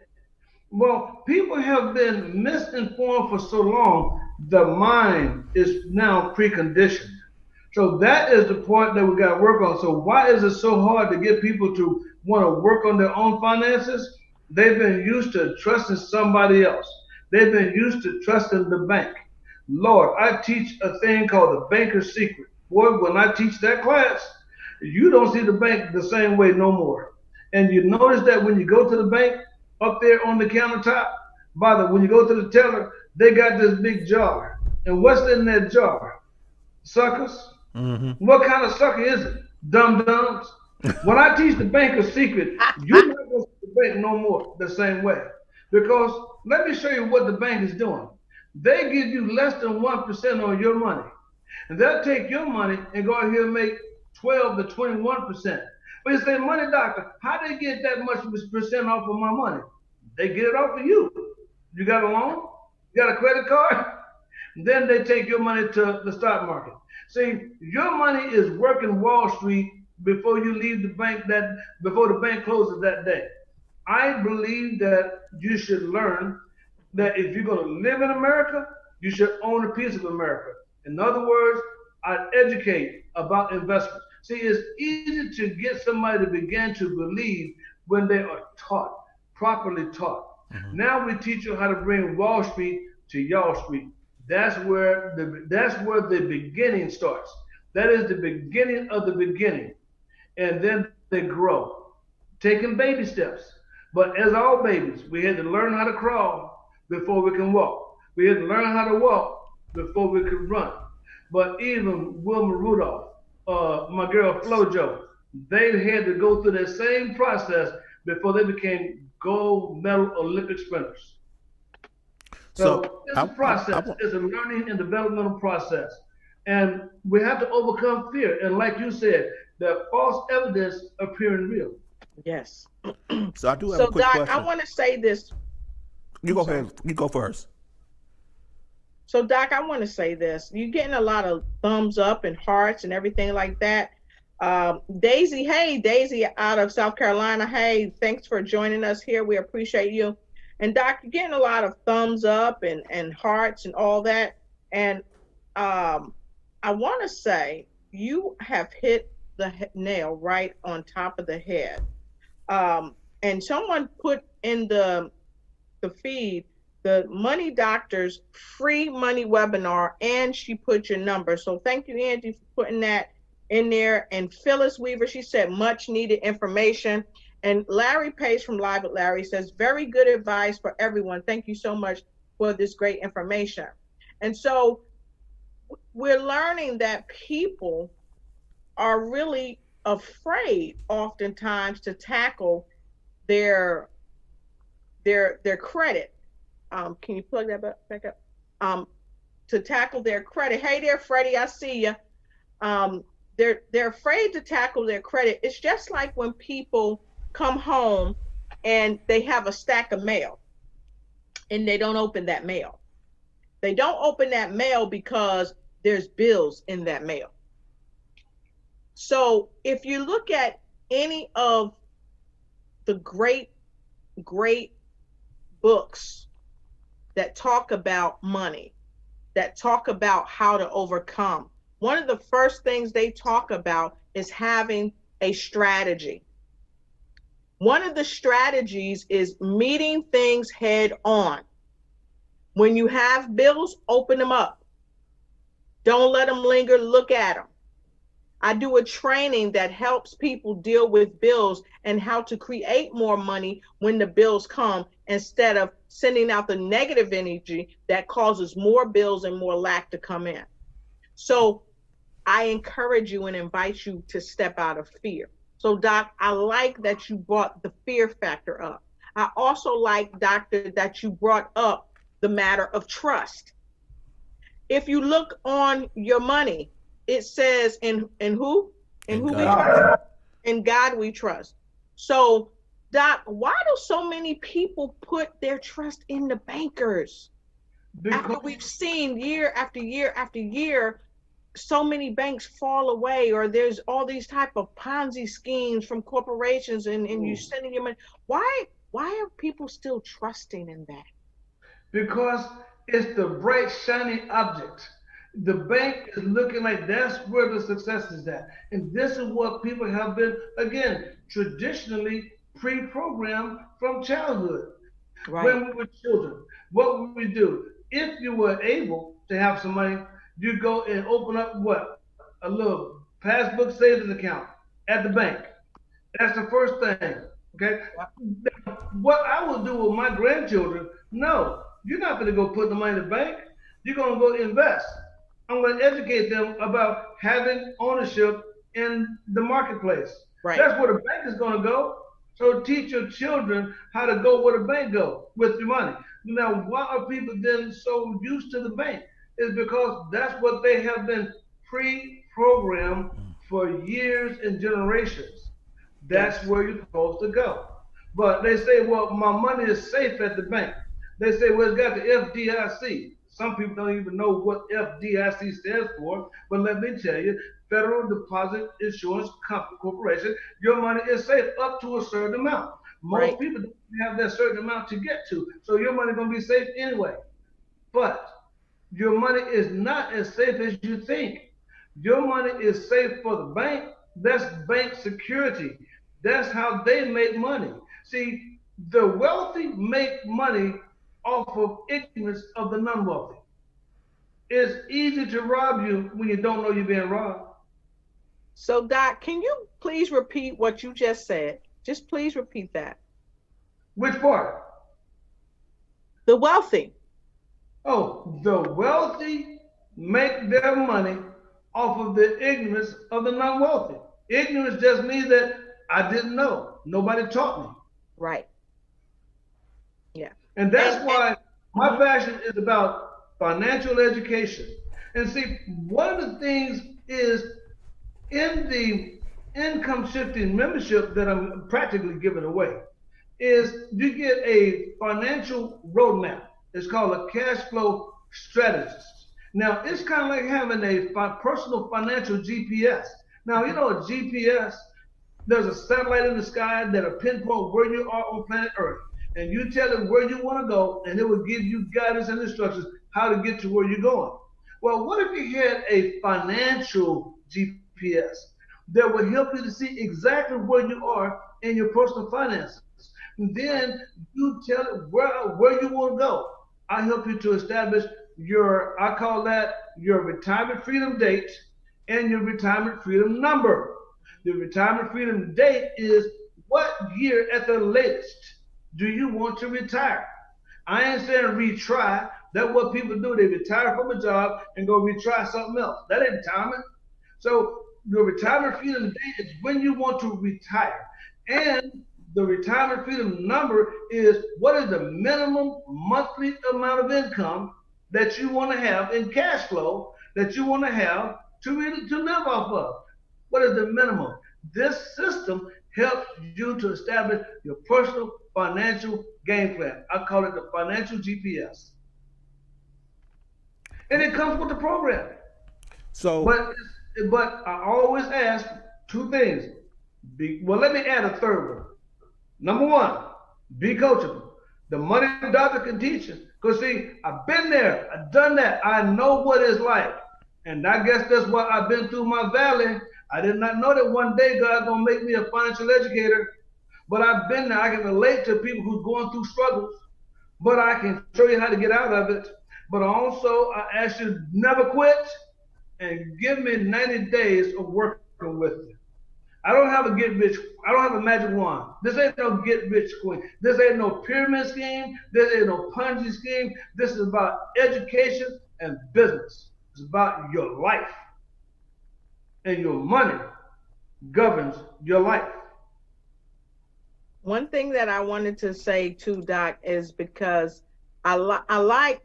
Well, people have been misinformed for so long, the mind is now preconditioned. So that is the part that we got to work on. So why is it so hard to get people to want to work on their own finances? They've been used to trusting somebody else. They've been used to trusting the bank. Lord, I teach a thing called the banker's secret. Boy, when I teach that class, you don't see the bank the same way no more. And you notice that when you go to the bank, up there on the countertop, when you go to the teller, they got this big jar. And what's in that jar? Suckers? What kind of sucker is it? Dum-dums? When I teach the banker's secret, you're not going to see the bank no more the same way. Because let me show you what the bank is doing. They give you less than 1% on your money. And they'll take your money and go out here and make 12 to 21%. But you say, money doctor, how they get that much percent off of my money? They get it off of you. You got a loan? You got a credit card? Then they take your money to the stock market. See, your money is working Wall Street before you leave the bank before the bank closes that day. I believe that you should learn that if you're going to live in America, you should own a piece of America. In other words, I educate about investments. See, it's easy to get somebody to begin to believe when they are taught, properly taught. Mm-hmm. Now we teach you how to bring Wall Street to Y'all Street. That's where the beginning starts. That is the beginning of the beginning, and then they grow, taking baby steps. But as all babies, we had to learn how to crawl before we can walk. We had to learn how to walk before we could run. But even Wilma Rudolph, my girl Flojo, they had to go through that same process before they became gold medal Olympic sprinters. So So it's a I process. It's a learning and developmental process. And we have to overcome fear. And like you said, the false evidence appearing real. Yes. so I do have a So, quick Doc, I question. want to say this. You go sorry. ahead. You go first. So, Doc, I want to say this. You're getting a lot of thumbs up and hearts and everything like that. Daisy, hey, Daisy out of South Carolina. Hey, thanks for joining us here. We appreciate you. And Doc, you're getting a lot of thumbs up and hearts and all that. And I want to say you have hit the nail right on top of the head. And someone put in the feed the Money Doctor's free money webinar, and she put your number. So thank you, Angie, for putting that in there. And Phyllis Weaver, she said much needed information. And Larry Pace from Live with Larry says very good advice for everyone. Thank you so much for this great information. And so we're learning that people are really afraid oftentimes to tackle their credit. Can you plug that back up? To tackle their credit. Hey there, Freddie, I see you. They're afraid to tackle their credit. It's just like when people come home and they have a stack of mail and they don't open that mail. They don't open that mail because there's bills in that mail. So if you look at any of the great books that talk about money, that talk about how to overcome, one of the first things they talk about is having a strategy. One of the strategies is meeting things head on. When you have bills, open them up. Don't let them linger, look at them. I do a training that helps people deal with bills and how to create more money when the bills come, instead of sending out the negative energy that causes more bills and more lack to come in. So I encourage you and invite you to step out of fear. So Doc, I like that you brought the fear factor up. I also like, Doctor, that you brought up the matter of trust. If you look on your money, it says in who? In who we trust? In God we trust. So, Doc, why do so many people put their trust in the bankers? After we've seen year after year after year, so many banks fall away, or there's all these type of Ponzi schemes from corporations, and you sending your money. Why are people still trusting in that? Because it's the bright, shiny object. The bank is looking like that's where the success is at. And this is what people have been, again, traditionally pre-programmed from childhood. Right. When we were children, what would we do? If you were able to have some money, you go and open up what? A little passbook savings account at the bank. That's the first thing. Okay. What I will do with my grandchildren, no, you're not going to go put the money in the bank. You're going to go invest. I'm going to educate them about having ownership in the marketplace. Right. That's where the bank is going to go. So teach your children how to go where the bank go with your money. Now, why are people then so used to the bank? It's because that's what they have been pre-programmed for years and generations. That's where you're supposed to go. But they say, well, my money is safe at the bank. They say, well, it's got the FDIC. Some people don't even know what FDIC stands for, but let me tell you, Federal Deposit Insurance Corporation, your money is safe up to a certain amount. Most Right. people don't have that certain amount to get to, so your money is going to be safe anyway. But your money is not as safe as you think. Your money is safe for the bank. That's bank security. That's how they make money. See, the wealthy make money off of ignorance of the non-wealthy. It's easy to rob you when you don't know you're being robbed. So, Doc, can you please repeat what you just said? Just please repeat that. Which part? The wealthy. Oh, the wealthy make their money off of the ignorance of the non-wealthy. Ignorance just means that I didn't know. Nobody taught me. Right. Yeah. And that's And why my mhm. passion is about financial education. And see, one of the things is in the income shifting membership that I'm practically giving away is you get a financial roadmap. It's called a cash flow strategist. Now, it's kind of like having a personal financial GPS. Now, you know, a GPS, there's a satellite in the sky that'll pinpoint where you are on planet Earth. And you tell it where you want to go, and it will give you guidance and instructions how to get to where you're going. Well, what if you had a financial GPS that would help you to see exactly where you are in your personal finances? And then you tell it where you want to go. I help you to establish your, I call that your retirement freedom date and your retirement freedom number. The retirement freedom date is what year at the latest do you want to retire? I ain't saying retry. That's what people do. They retire from a job and go retry something else. That ain't retirement. So your retirement freedom date is when you want to retire. And the retirement freedom number is what is the minimum monthly amount of income that you want to have in cash flow that you want to have to live off of. What is the minimum? This system helps you to establish your personal financial game plan. I call it the financial GPS. And it comes with the program. So, But but I always ask two things. Well, let me add a third one. Number one, be coachable. The money doctor can teach you. Because see, I've been there, I've done that. I know what it's like. And I guess that's why I've been through my valley. I did not know that one day God's gonna make me a financial educator. But I've been there. I can relate to people who's going through struggles. But I can show you how to get out of it. But also I ask you to never quit and give me 90 days of working with you. I don't have a get rich. I don't have a magic wand. This ain't no get rich quick. This ain't no pyramid scheme. This ain't no Ponzi scheme. This is about education and business. It's about your life, and your money governs your life. One thing that I wanted to say too, Doc, is because I like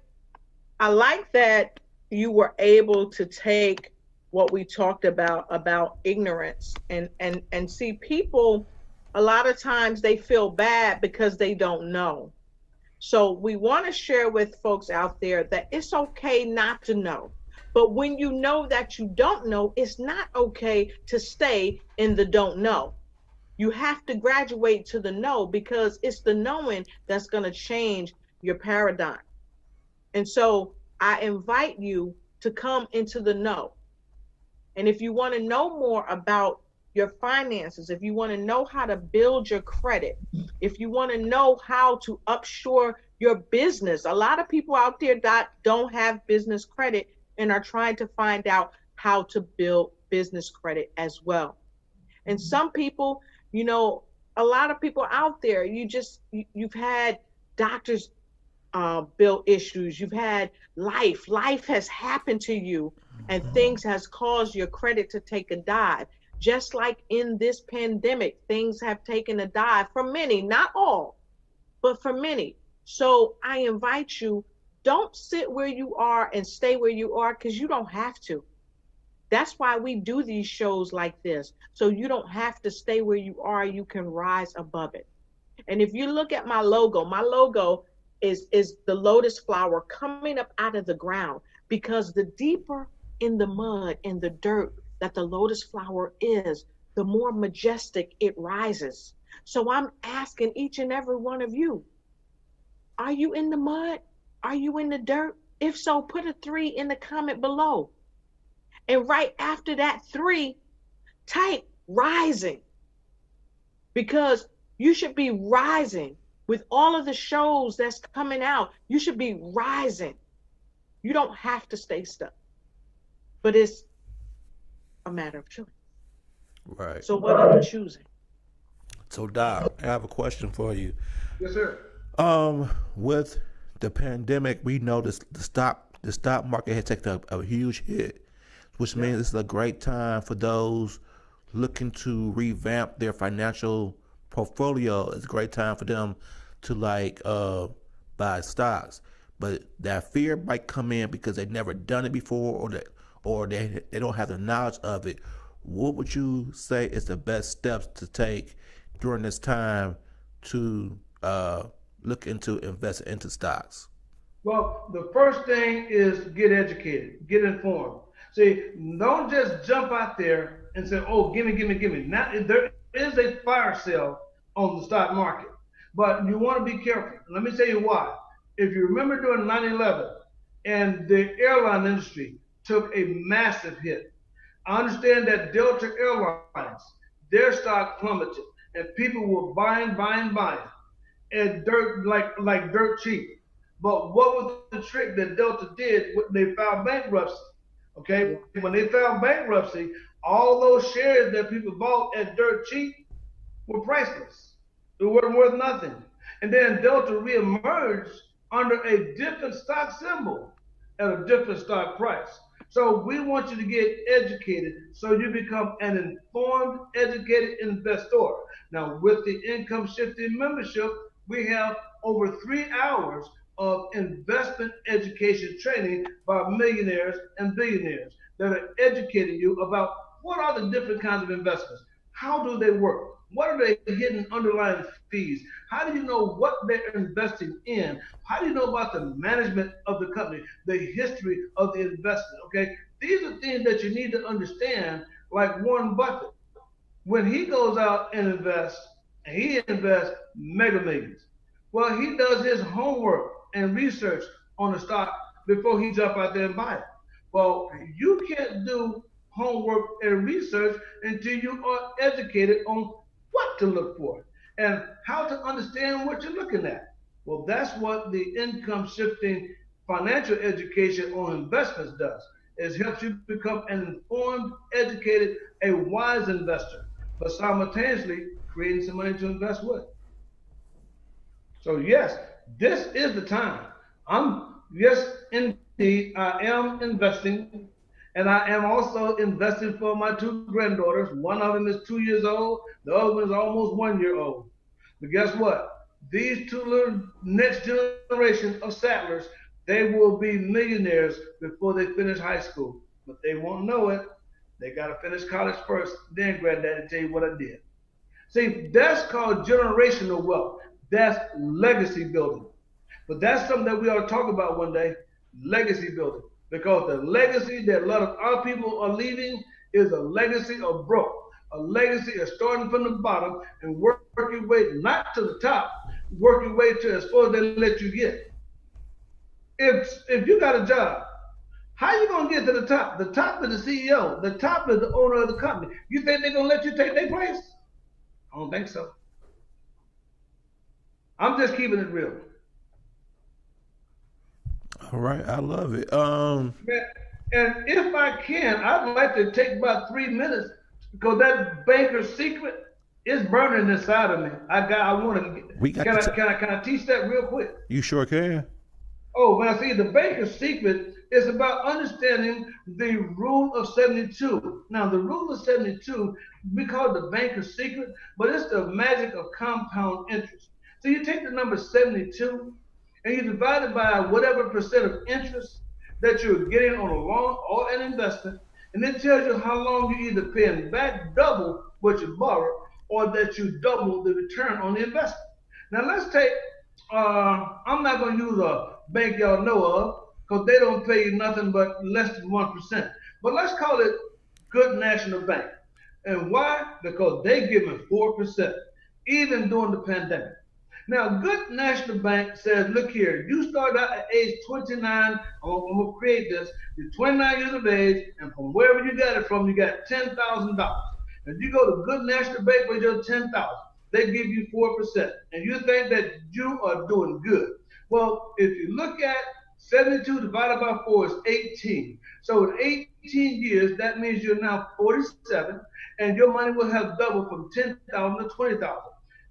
that you were able to take what we talked about ignorance and see people a lot of times they feel bad because they don't know. So we want to share with folks out there that it's okay not to know. But when you know that you don't know, it's not okay to stay in the don't know. You have to graduate to the know because it's the knowing that's going to change your paradigm. And so I invite you to come into the know. And if you want to know more about your finances, if you want to know how to build your credit, if you want to know how to upshore your business, a lot of people out there that don't have business credit and are trying to find out how to build business credit as well. And some people, a lot of people out there, you've had doctors bill issues, you've had life has happened to you, and things has caused your credit to take a dive. Just like in this pandemic, things have taken a dive for many, not all, but for many. So I invite you, don't sit where you are and stay where you are, because you don't have to. That's why we do these shows like this. So you don't have to stay where you are. You can rise above it. And if you look at my logo is the lotus flower coming up out of the ground, because the deeper in the mud and the dirt that the lotus flower is, the more majestic it rises. So I'm asking each and every one of you, are you in the mud? Are you in the dirt? If so, put a 3 in the comment below. And right after that 3, type rising, because you should be rising with all of the shows that's coming out. You should be rising. You don't have to stay stuck, but it's a matter of choice. Right. So what are you choosing? So, Doc, I have a question for you. Yes, sir. With the pandemic, we know the stock market has taken a huge hit, which means it's a great time for those looking to revamp their financial portfolio. It's a great time for them to buy stocks, but that fear might come in because they've never done it before, or they don't have the knowledge of it. What would you say is the best steps to take during this time to look into investing into stocks? Well, the first thing is get educated, get informed. See, don't just jump out there and say, "Oh, gimme, gimme, gimme." Now, there is a fire sale on the stock market, but you want to be careful. Let me tell you why. If you remember during 9/11, and the airline industry took a massive hit. I understand that Delta Airlines, their stock plummeted, and people were buying, buying, buying, and dirt like dirt cheap. But what was the trick that Delta did? They filed bankruptcy. Okay, when they filed bankruptcy, all those shares that people bought at dirt cheap were priceless. It wasn't worth nothing. And then Delta reemerged under a different stock symbol at a different stock price. So we want you to get educated so you become an informed, educated investor. Now, with the income shifting membership, we have over 3 hours of investment education training by millionaires and billionaires that are educating you about what are the different kinds of investments. How do they work? What are the hidden underlying fees? How do you know what they're investing in? How do you know about the management of the company, the history of the investment? Okay, these are things that you need to understand, like Warren Buffett. When he goes out and invests, and he invests mega millions, well, he does his homework and research on the stock before he jump out there and buy it. Well, you can't do homework and research until you are educated on what to look for and how to understand what you're looking at. Well, that's what the income shifting financial education on investments does. It helps you become an informed, educated, a wise investor, but simultaneously creating some money to invest with. So yes, this is the time. Yes, indeed, I am investing, and I am also investing for my 2 granddaughters. One of them is 2 years old, the other one is almost 1 year old. But guess what? These two little next generation of Sadlers, they will be millionaires before they finish high school. But they won't know it. They got to finish college first, then granddaddy tell you what I did. See, that's called generational wealth. That's legacy building. But that's something that we ought to talk about one day, legacy building. Because the legacy that a lot of our people are leaving is a legacy of broke, a legacy of starting from the bottom and work your way not to the top, work your way to as far as they let you get. If you got a job, how you gonna get to the top? The top is the CEO. The top is the owner of the company. You think they're gonna let you take their place? I don't think so. I'm just keeping it real. All right, I love it. And if I can, I'd like to take about 3 minutes because that banker's secret is burning inside of me. I want to. We got. Can I teach that real quick? You sure can. Oh, when I see the banker's secret is about understanding the rule of 72. Now, the rule of 72, we call it the banker's secret, but it's the magic of compound interest. So you take the number 72 and you divide it by whatever percent of interest that you're getting on a loan or an investment, and it tells you how long you either paying back double what you borrowed or that you double the return on the investment. Now let's take I'm not going to use a bank y'all know of because they don't pay you nothing but less than 1%. But let's call it Good National Bank. And why? Because they give me 4%, even during the pandemic. Now, Good National Bank says, look here, you start out at age 29, I'm going to create this, you're 29 years of age, and from wherever you got it from, you got $10,000. If you go to Good National Bank with your 10,000, they give you 4%, and you think that you are doing good. Well, if you look at 72 divided by 4 is 18. So in 18 years, that means you're now 47, and your money will have doubled from 10,000 to 20,000.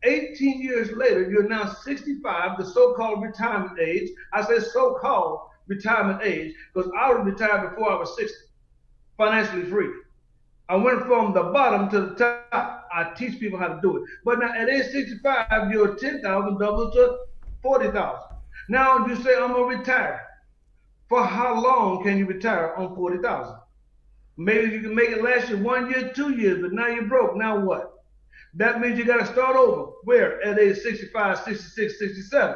18 years later, you're now 65, the so-called retirement age. I say so-called retirement age because I was retired before I was 60, financially free. I went from the bottom to the top. I teach people how to do it. But now at age 65, your 10,000 doubles to 40,000. Now you say, I'm going to retire. For how long can you retire on 40,000? Maybe you can make it last you 1 year, 2 years, but now you're broke. Now what? That means you got to start over. Where? At age 65, 66, 67.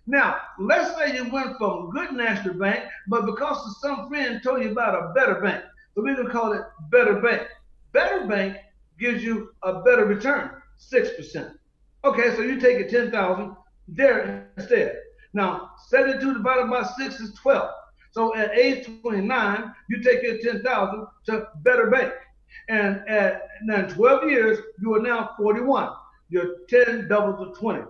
Now, let's say you went from Good National Bank, but because some friend told you about a better bank, so we're going to call it Better Bank. Better Bank gives you a better return, 6%. Okay, so you take it 10,000 there instead. Now, 72 divided by 6 is 12. So at age 29, you take your 10,000 to Better Bank. And at now 12 years, you are now 41. Your 10 doubles to 20.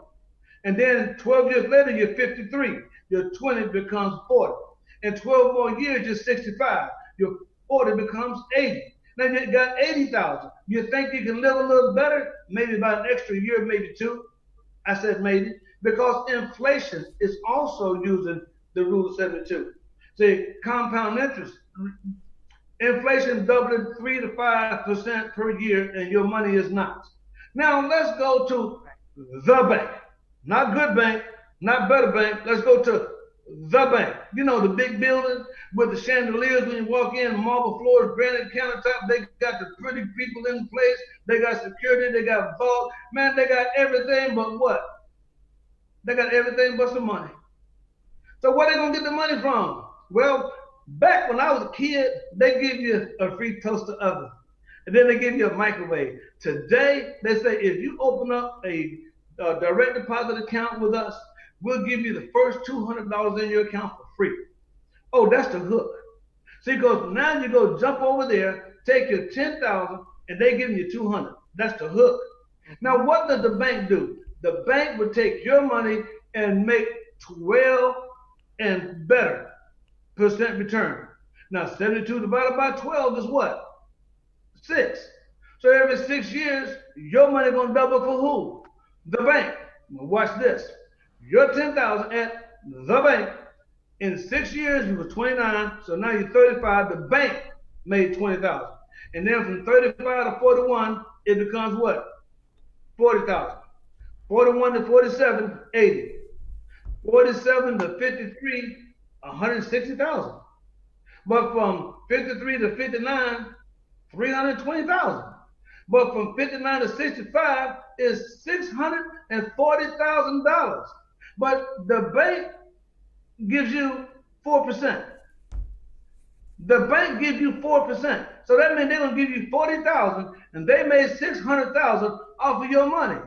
And then 12 years later, you're 53. Your 20 becomes 40. In 12 more years, you're 65. Your 40 becomes 80. Now you got 80,000. You think you can live a little better? Maybe about an extra year, maybe two. I said maybe. Because inflation is also using the rule of 72. See, compound interest. Inflation doubling 3 to 5% per year, and your money is not. Now let's go to the bank. Not Good Bank, not Better Bank. Let's go to the bank. You know, the big building with the chandeliers when you walk in, marble floors, granite countertop. They got the pretty people in place. They got security. They got vault. Man, they got everything but what? They got everything but some money. So where they gonna get the money from? Well, back when I was a kid, they give you a free toaster oven, and then they give you a microwave. Today, they say if you open up a direct deposit account with us, we'll give you the first $200 in your account for free. Oh, that's the hook. See, because now you go jump over there, take your 10,000, and they give you 200. That's the hook. Now, what does the bank do? The bank would take your money and make 12 and better percent return. Now, 72 divided by 12 is what? 6. So every 6 years, your money gonna double for who? The bank. Now watch this. Your 10,000 at the bank. In 6 years, you were 29, so now you're 35. The bank made 20,000. And then from 35 to 41, it becomes what? 40,000. 41 to 47, 80. 47 to 53, 160,000. But from 53 to 59, 320,000. But from 59 to 65 is $640,000. But the bank gives you 4%. The bank gives you 4%. So that means they're gonna give you 40,000 and they made 600,000 off of your money.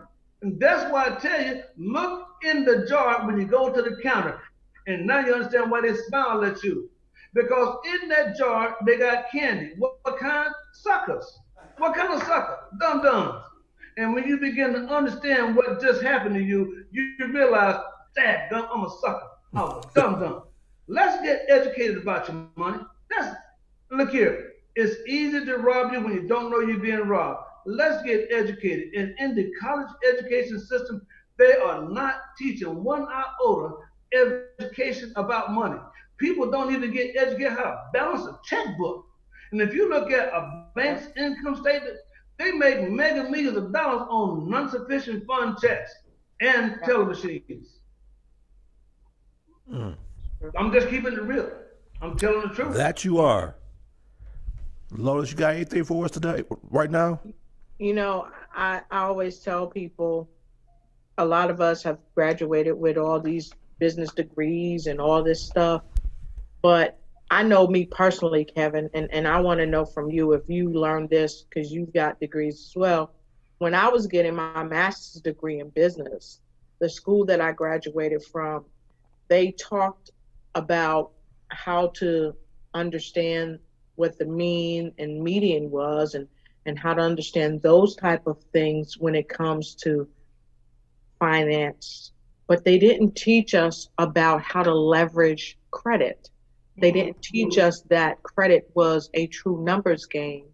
And that's why I tell you, look in the jar when you go to the counter. And now you understand why they smile at you. Because in that jar, they got candy. What kind? Suckers. What kind of sucker? Dum-dums. And when you begin to understand what just happened to you, you realize, dad, I'm a sucker. I'm a dum-dum. Let's get educated about your money. Look here. It's easy to rob you when you don't know you're being robbed. Let's get educated. And in the college education system, they are not teaching one iota education about money. People don't even get educated how to balance a checkbook. And if you look at a bank's income statement, they make mega millions of dollars on non-sufficient fund checks and teller machines. I'm just keeping it real. I'm telling the truth. That you are. Lotus, you got anything for us today, right now? You know, I always tell people a lot of us have graduated with all these business degrees and all this stuff. But I know me personally, Kevin, and I want to know from you if you learned this because you've got degrees as well. When I was getting my master's degree in business, the school that I graduated from, they talked about how to understand what the mean and median was and how to understand those type of things when it comes to finance, but they didn't teach us about how to leverage credit. They Mhm. didn't teach us that credit was a true numbers game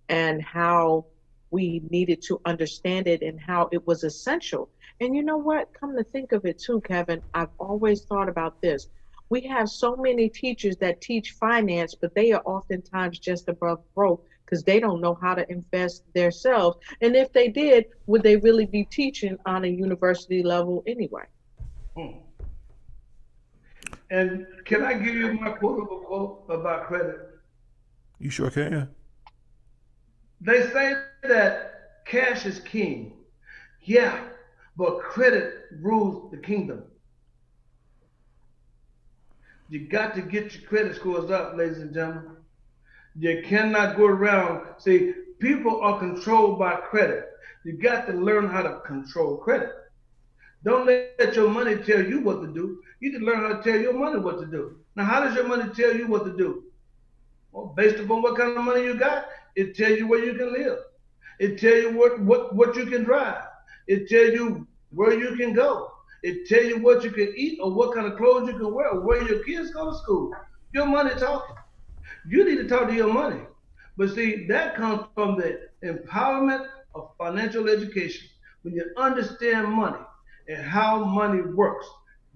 and how we needed to understand it and how it was essential. And you know what? Come to think of it too, Kevin, I've always thought about this. We have so many teachers that teach finance, but they are oftentimes just above broke because they don't know how to invest themselves. And if they did, would they really be teaching on a university level anyway? Hmm. And can I give you my quotable quote about credit? You sure can. They say that cash is king. Yeah, but credit rules the kingdom. You got to get your credit scores up, ladies and gentlemen. You cannot go around. See, people are controlled by credit. You got to learn how to control credit. Don't let your money tell you what to do. You need to learn how to tell your money what to do. Now, how does your money tell you what to do? Well, based upon what kind of money you got, it tell you where you can live. It tell you what you can drive. It tell you where you can go. It tell you what you can eat or what kind of clothes you can wear or where your kids go to school. Your money talking. You need to talk to your money. But see, that comes from the empowerment of financial education. When you understand money and how money works,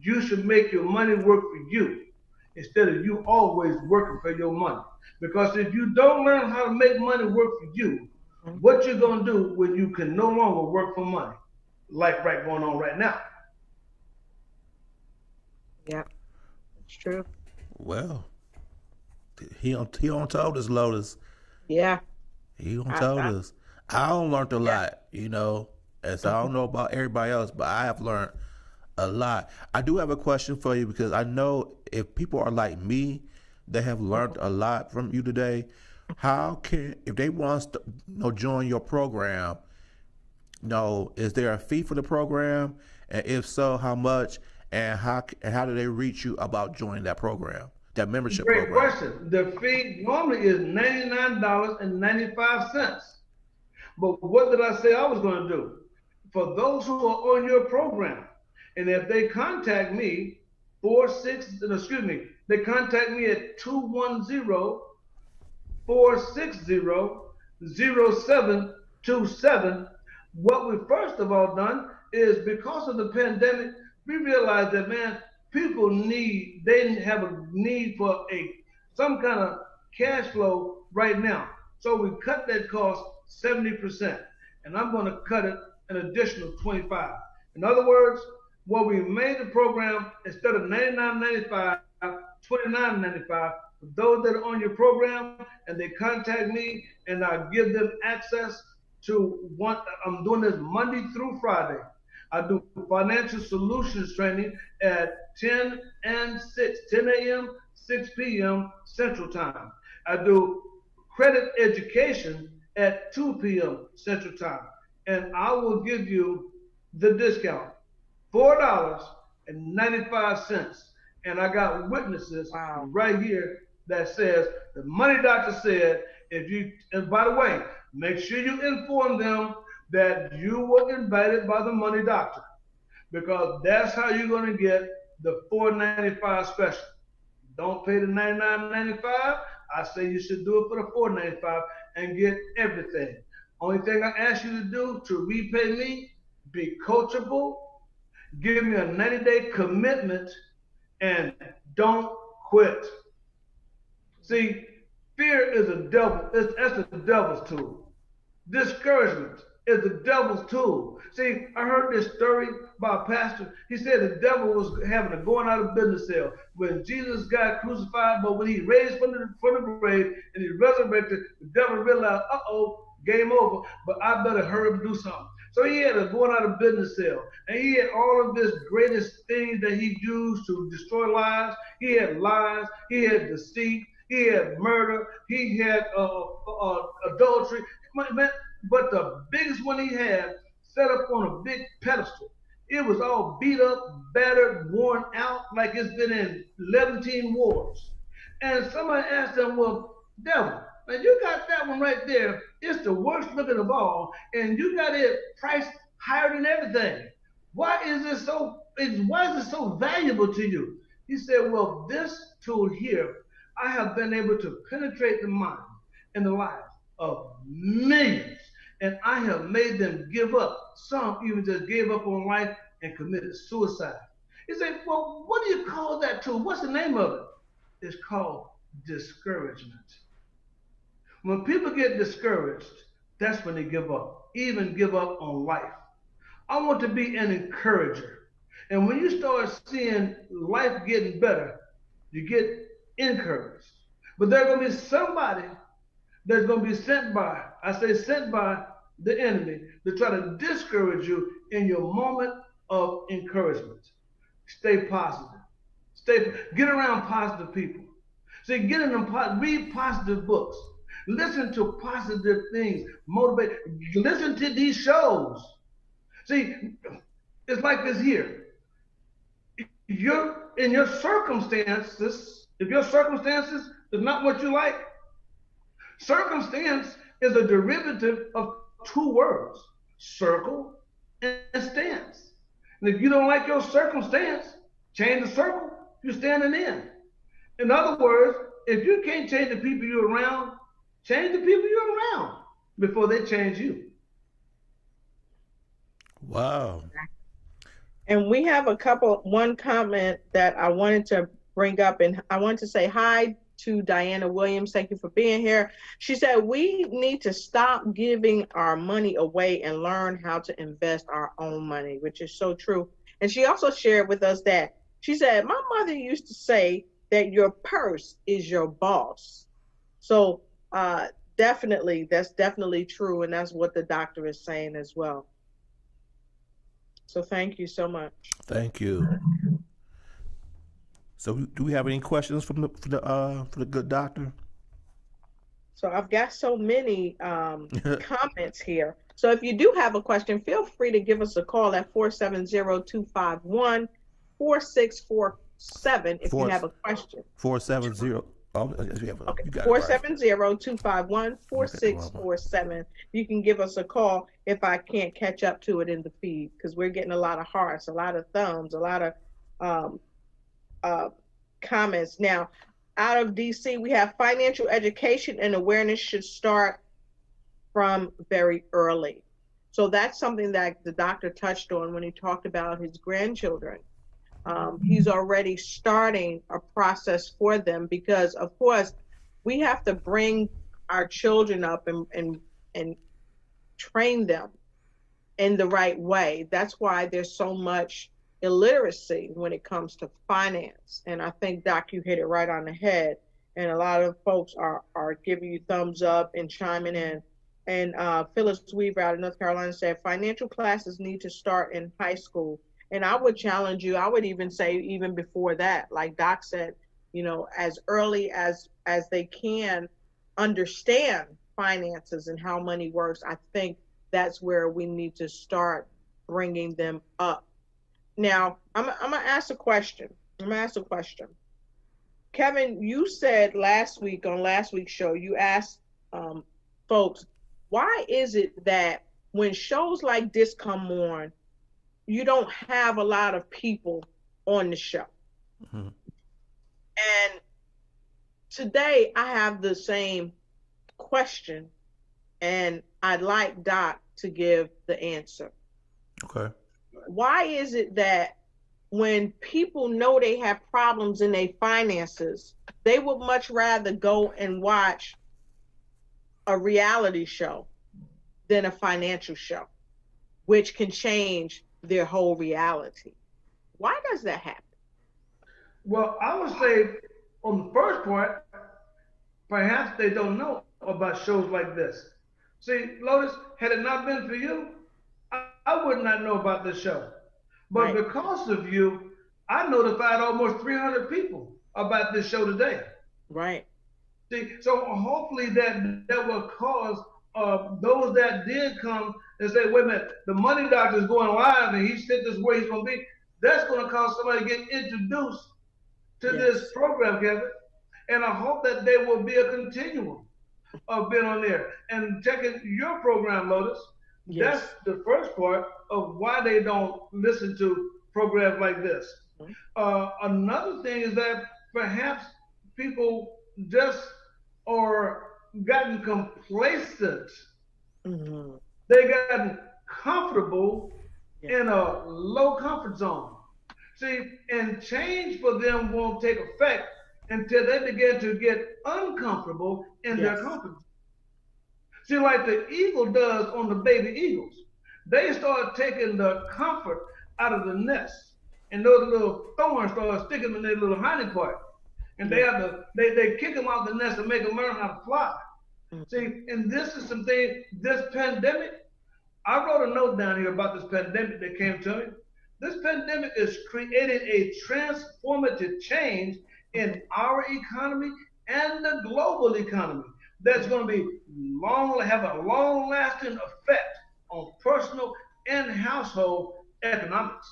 you should make your money work for you instead of you always working for your money. Because if you don't learn how to make money work for you, Mhm. what you gonna do when you can no longer work for money? Like right going on right now. Yeah, that's true. Well, he on told us, Lotus. Yeah, He on told I us. I don't learned a yeah. lot, as I Mhm. don't know about everybody else, but I have learned a lot. I do have a question for you because I know if people are like me, they have learned a lot from you today. How can if they want to join your program? Is there a fee for the program? And if so, how much? And how do they reach you about joining that program, that membership Great program? question. The fee normally is $99.95. But what did I say I was going to do? For those who are on your program, and if they contact me, they contact me at 210-460-0727. What we first of all done is because of the pandemic, we realized that man, they have a need for a some kind of cash flow right now. So we cut that cost 70%, and I'm going to cut it an additional 25. In other words, what we made the program instead of 99.95, 29.95 for those that are on your program and they contact me and I give them access to one. I'm doing this Monday through Friday. I do financial solutions training at 10 and 6, 10 a.m., 6 p.m. Central Time. I do credit education at 2 p.m. Central Time. And I will give you the discount $4.95. And I got witnesses Wow. right here that says the money doctor said if you and by the way, make sure you inform them that you were invited by the money doctor because that's how you're going to get the 495 special. Don't pay the 99.95. I say you should do it for the 495 and get everything. Only thing I ask you to do to repay me, be coachable, give me a 90-day commitment, and don't quit. See, fear is a devil. That's the devil's tool. Discouragement is the devil's tool. See, I heard this story by a pastor. He said the devil was having a going out of business sale when Jesus got crucified, but when he raised from the grave and he resurrected, the devil realized, uh-oh, game over, but I better hurry up and do something. So he had a going out of business sale, and he had all of this greatest things that he used to destroy lives. He had lies, he had deceit, he had murder, he had adultery. But the biggest one he had set up on a big pedestal. It was all beat up, battered, worn out, like it's been in 11 wars. And somebody asked him, well, devil, now you got that one right there. It's the worst looking of all, and you got it priced higher than everything. Why is it so valuable to you? He said, well, this tool here, I have been able to penetrate the mind and the lives of millions. And I have made them give up. Some even just gave up on life and committed suicide. He said, well, what do you call that tool? What's the name of it? It's called discouragement. When people get discouraged, that's when they give up, even give up on life. I want to be an encourager. And when you start seeing life getting better, you get encouraged. But there's going to be somebody that's going to be sent by, I say sent by the enemy to try to discourage you in your moment of encouragement. Stay positive. Get around positive people. See, get in them, read positive books. Listen to positive things. Motivate. Listen to these shows. See, it's like this here. You're in your circumstances. If your circumstances is not what you like, circumstance is a derivative of two words: circle and stance. And if you don't like your circumstance, change the circle you're standing in. In other words, if you can't change the people you're around, change the people you're around before they change you. Wow. And we have one comment that I wanted to bring up, and I want to say hi to Diana Williams. Thank you for being here. She said, we need to stop giving our money away and learn how to invest our own money, which is so true. And she also shared with us that she said, my mother used to say that your purse is your boss. So definitely, that's definitely true. And that's what the doctor is saying as well. So thank you so much. Thank you. So, do we have any questions from the good doctor? So I've got so many comments here. So if you do have a question, feel free to give us a call at 470-251-4647 if you have a question. 470. Oh, Okay, you got 470-251-4647. You can give us a call if I can't catch up to it in the feed, because we're getting a lot of hearts, a lot of thumbs, a lot of comments. Now, out of DC, we have financial education and awareness should start from very early. So that's something that the doctor touched on when he talked about his grandchildren. He's already starting a process for them because, of course, we have to bring our children up and train them in the right way. That's why there's so much illiteracy when it comes to finance. And I think, Doc, you hit it right on the head. And a lot of folks are giving you thumbs up and chiming in. And Phyllis Weaver out of North Carolina said, financial classes need to start in high school. And I would challenge you, I would even say even before that, like Doc said, as early as they can understand finances and how money works. I think that's where we need to start bringing them up. Now, I'm going to ask a question. Kevin, you said last week on last week's show, you asked folks, why is it that when shows like this come on, you don't have a lot of people on the show? Mm-hmm. And today I have the same question, and I'd like Doc to give the answer. Okay. Why is it that when people know they have problems in their finances, they would much rather go and watch a reality show than a financial show, which can change their whole reality? Why does that happen? Well, I would say on the first part, perhaps they don't know about shows like this. See, Lotus, had it not been for you, I I would not know about this show. But Right. because of you, I notified almost 300 people about this show today. Right. See, so hopefully that will cause those that did come and say, wait a minute, the money doctor is going live and he said this where he's going to be. That's going to cause somebody to get introduced to this Yes. program, Kevin. And I hope that there will be a continuum of being on there and checking your program, Lotus. That's Yes. the first part of why they don't listen to programs like this. Another thing is that perhaps people just are gotten complacent. Mm-hmm. They gotten comfortable Yeah. in a low comfort zone. See, and change for them won't take effect until they begin to get uncomfortable in their Yes. comfort zone. See, like the eagle does on the baby eagles, they start taking the comfort out of the nest, and those little thorns start sticking in their little hind part, and they Yeah. have to they kick them out the nest and make them learn how to fly. Mm-hmm. See, and this is something. This pandemic, I wrote a note down here about this pandemic that came to me. This pandemic is creating a transformative change in our economy and the global economy that's going to be have a long lasting effect on personal and household economics.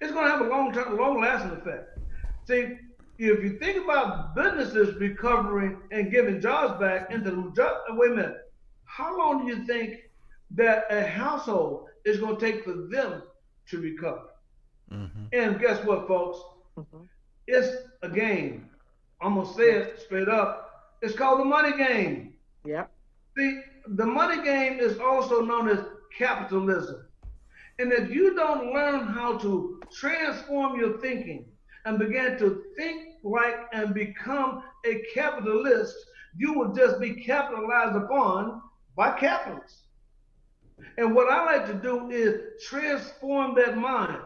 It's going to have a long lasting effect. See, if you think about businesses recovering and giving jobs back into the job, wait a minute, how long do you think that a household is going to take for them to recover? Hmm. And guess what, folks? Mm-hmm. It's a game. I'm going to say Yes. it straight up. It's called the money game. Yep. See, the money game is also known as capitalism. And if you don't learn how to transform your thinking and begin to think like and become a capitalist, you will just be capitalized upon by capitalists. And what I like to do is transform that mind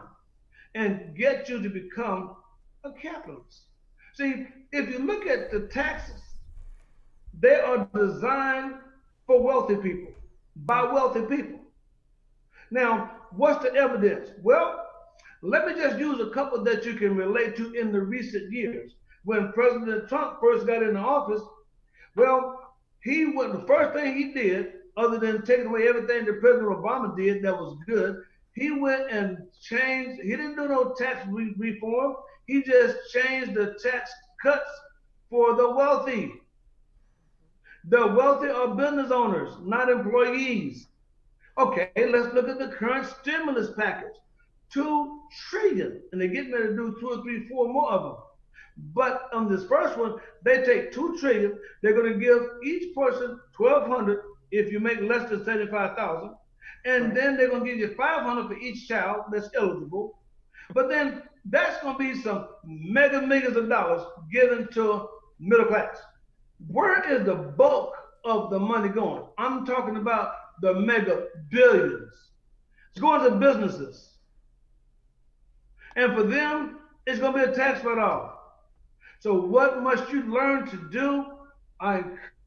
and get you to become a capitalist. See, if you look at the taxes, they are designed for wealthy people, by wealthy people. Now, what's the evidence? Well, let me just use a couple that you can relate to in the recent years. When President Trump first got into office, well, he went the first thing he did, other than taking away everything that President Obama did that was good, he went and changed. He didn't do no tax reform. He just changed the tax cuts for the wealthy. The wealthy are business owners, not employees. Okay, let's look at the current stimulus package. 2 trillion, and they're getting ready to do two or three, four more of them. But on this first one, they take 2 trillion. They're going to give each person 1,200 if you make less than 75,000, and Right. then they're going to give you 500 for each child that's eligible. But then that's going to be some mega millions of dollars given to middle class. Where is the bulk of the money going? I'm talking about the mega billions. It's going to businesses. And for them, it's going to be a tax write-off. So what must you learn to do? I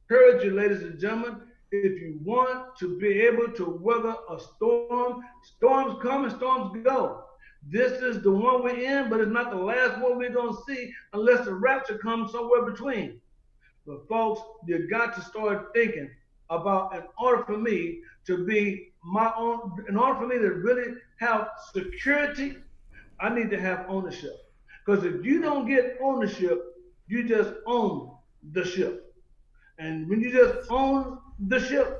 encourage you, ladies and gentlemen, if you want to be able to weather a storm, storms come and storms go. This is the one we're in, but it's not the last one we're going to see unless the rapture comes somewhere between. But folks, you got to start thinking about in order for me to be my own, in order for me to really have security, I need to have ownership. Because if you don't get ownership, you just own the ship. And when you just own the ship,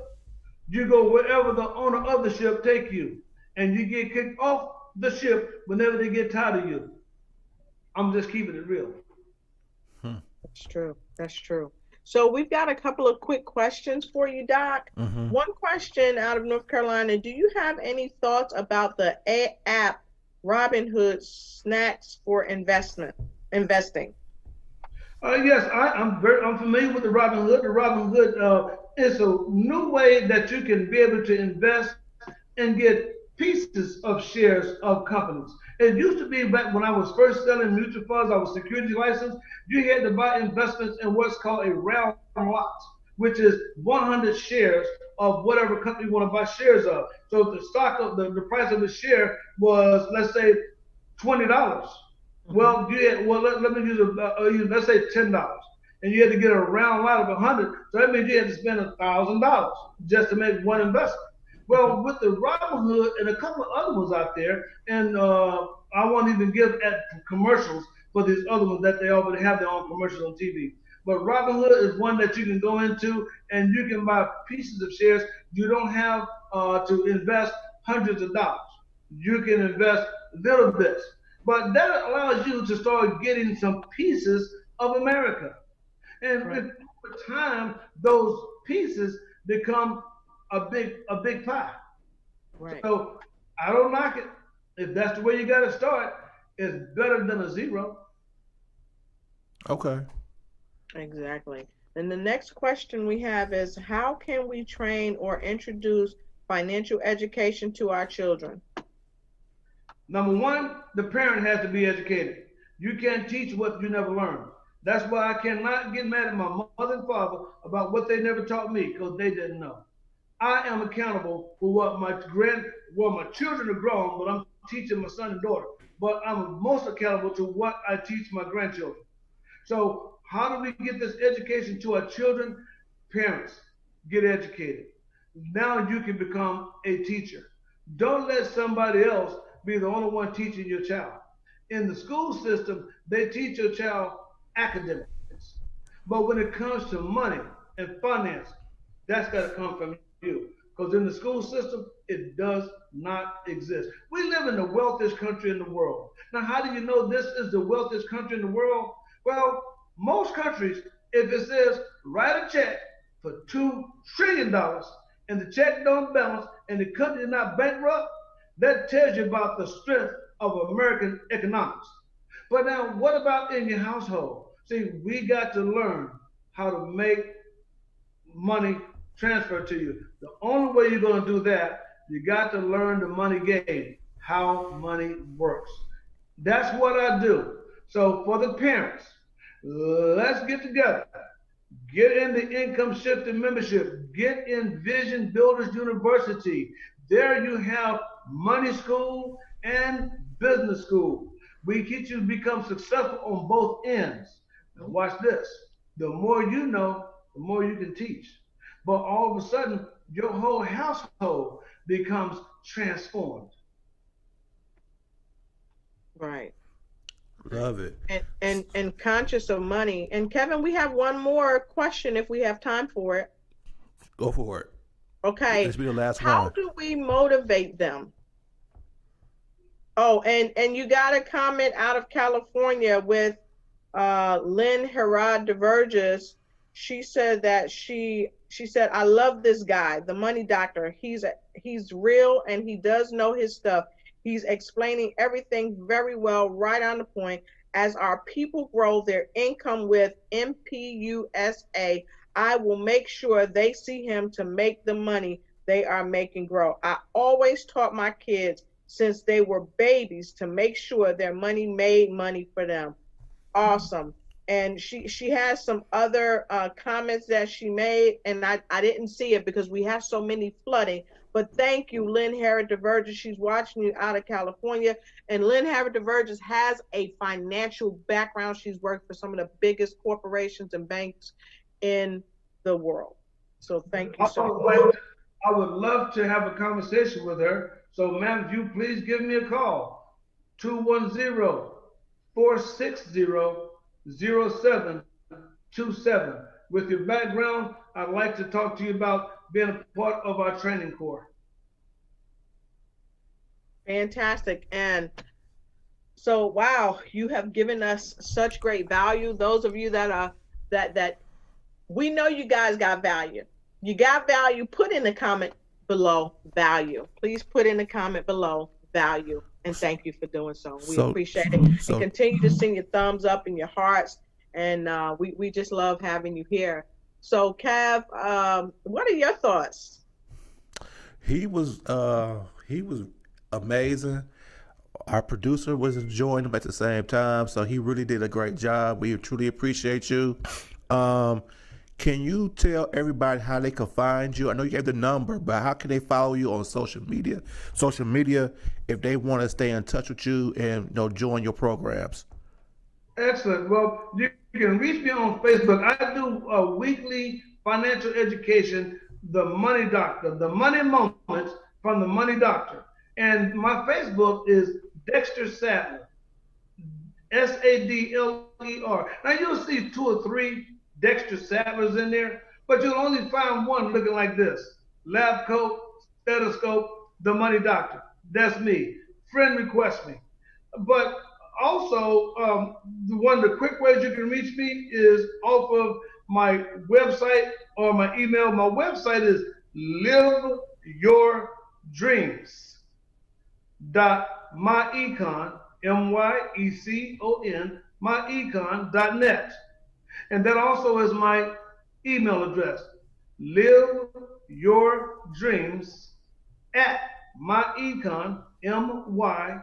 you go wherever the owner of the ship take you. And you get kicked off the ship whenever they get tired of you. I'm just keeping it real. Hmm. That's true. That's true. So we've got a couple of quick questions for you, Doc. Hmm. One question out of North Carolina. Do you have any thoughts about the app Robinhood Snacks for investing? Yes, I'm familiar with the Robinhood. The Robinhood is a new way that you can be able to invest and get pieces of shares of companies. It used to be back when I was first selling mutual funds, I was security licensed. You had to buy investments in what's called a round lot. which is 100 shares of whatever company you want to buy shares of. So if the stock of the price of the share was, let's say, $20. Well, let me let's say $10, and you had to get a round lot of 100. So that means you had to spend $1,000 just to make one investment. Well, with the Robinhood and a couple of other ones out there, and I won't even give at commercials for these other ones that they already have their own commercials on TV. But Robinhood is one that you can go into and you can buy pieces of shares. You don't have to invest hundreds of dollars. You can invest little bits. But that allows you to start getting some pieces of America. And Right. over time, those pieces become a big pie. Right. So I don't knock it. If that's the way you got to start, it's better than a zero. Okay. Exactly. And the next question we have is, how can we train or introduce financial education to our children? Number one, the parent has to be educated. You can't teach what you never learned. That's why I cannot get mad at my mother and father about what they never taught me because they didn't know. I am accountable for well, my children are grown, but I'm teaching my son and daughter. But I'm most accountable to what I teach my grandchildren. So how do we get this education to our children? Parents, get educated. Now you can become a teacher. Don't let somebody else be the only one teaching your child. In the school system, they teach your child academics. But when it comes to money and finance, that's got to come from you. Because in the school system, it does not exist. We live in the wealthiest country in the world. Now, how do you know this is the wealthiest country in the world? Well, most countries, if it says write a check for $2 trillion and the check don't balance and the country is not bankrupt, that tells you about the strength of American economics. But now, what about in your household? See, we got to learn how to make money transfer to you. The only way you're going to do that, you got to learn the money game, how money works. That's what I do. So for the parents, let's get together. Get in the income shifting membership. Get in Vision Builders University. There you have money school and business school. We teach you to become successful on both ends. Now watch this. The more you know, the more you can teach. But all of a sudden, your whole household becomes transformed. Right. Love it. And conscious of money. And Kevin, we have one more question if we have time for it. Go for it. Okay. This will be the last How one. do we motivate them? Oh, and you got a comment out of California with Lynn Herod DeVerges. She said that she said, I love this guy, the money doctor. He's real and he does know his stuff. He's explaining everything very well, right on the point. As our people grow their income with MPUSA, I will make sure they see him to make the money they are making grow. I always taught my kids since they were babies to make sure their money made money for them. Awesome. And she has some other comments that she made, and I didn't see it because we have so many flooding. But thank you, Lynn Harris DeVerges. She's watching you out of California. And Lynn Harris DeVerges has a financial background. She's worked for some of the biggest corporations and banks in the world. So thank you so much. I would love to have a conversation with her. So, ma'am, if you please give me a call, 210-460-0727. With your background, I'd like to talk to you about being a part of our training corps. Fantastic. And so, wow, you have given us such great value. Those of you that are that we know you guys got value. You got value. Put in the comment below value. Please put in the comment below value. And thank you for doing so. We appreciate it. And continue to send your thumbs up and your hearts. And we just love having you here. So, Kev, what are your thoughts? He was amazing. Our producer was enjoying him at the same time, so he really did a great job. We truly appreciate you. Can you tell everybody how they can find you? I know you gave the number, but how can they follow you on social media? Social media, if they want to stay in touch with you and join your programs. Excellent. Well, you can reach me on Facebook. I do a weekly financial education, The Money Doctor, the money moments from the Money Doctor. And my Facebook is Dexter Sadler, Sadler. Now you'll see two or three Dexter Sadlers in there, but you'll only find one looking like this: lab coat, stethoscope, the Money Doctor. That's me. Friend request me. But also, one of the quick ways you can reach me is off of my website or my email. My website is liveyourdreams.myecon, myecon, myecon.net. And that also is my email address. Live your dreams at myecon, myecon.net.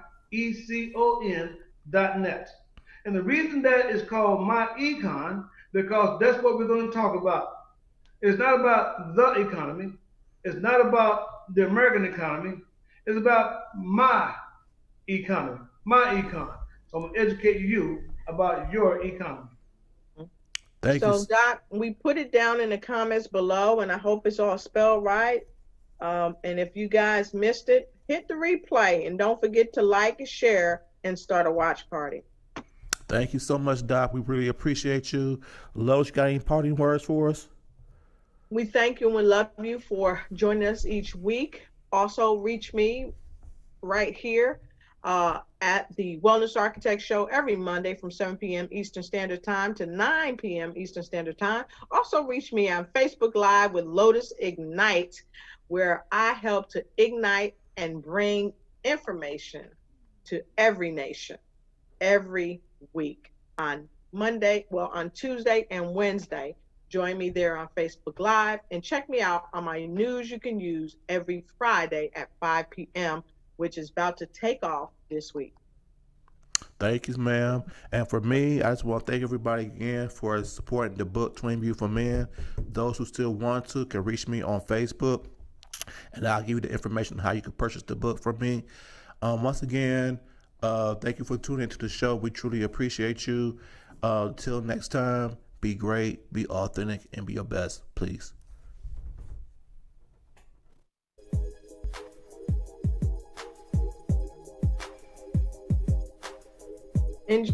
And the reason that is called My Econ, because that's what we're going to talk about. It's not about the economy. It's not about the American economy. It's about my economy, my econ. So I'm going to educate you about your economy. Thank you. So, Doc, we put it down in the comments below, and I hope it's all spelled right. And if you guys missed it, hit the replay, and don't forget to like and share and start a watch party. Thank you so much, Doc. We really appreciate you. Lois, you got any parting words for us? We thank you and we love you for joining us each week. Also, reach me right here at the Wellness Architect Show every Monday from 7 p.m. Eastern Standard Time to 9 p.m. Eastern Standard Time. Also, reach me on Facebook Live with Lotus Ignite, where I help to ignite and bring information to every nation every week on Tuesday and Wednesday. Join me there on Facebook Live and check me out on my news you can use every Friday at 5 p.m., which is about to take off this week. Thank you, ma'am. And for me, I just want to thank everybody again for supporting the book Twin View for Men. Those who still want to can reach me on Facebook, and I'll give you the information on how you can purchase the book from me. Once again, thank you for tuning into the show. We truly appreciate you. Till next time, be great, be authentic, and be your best, please. Enjoy.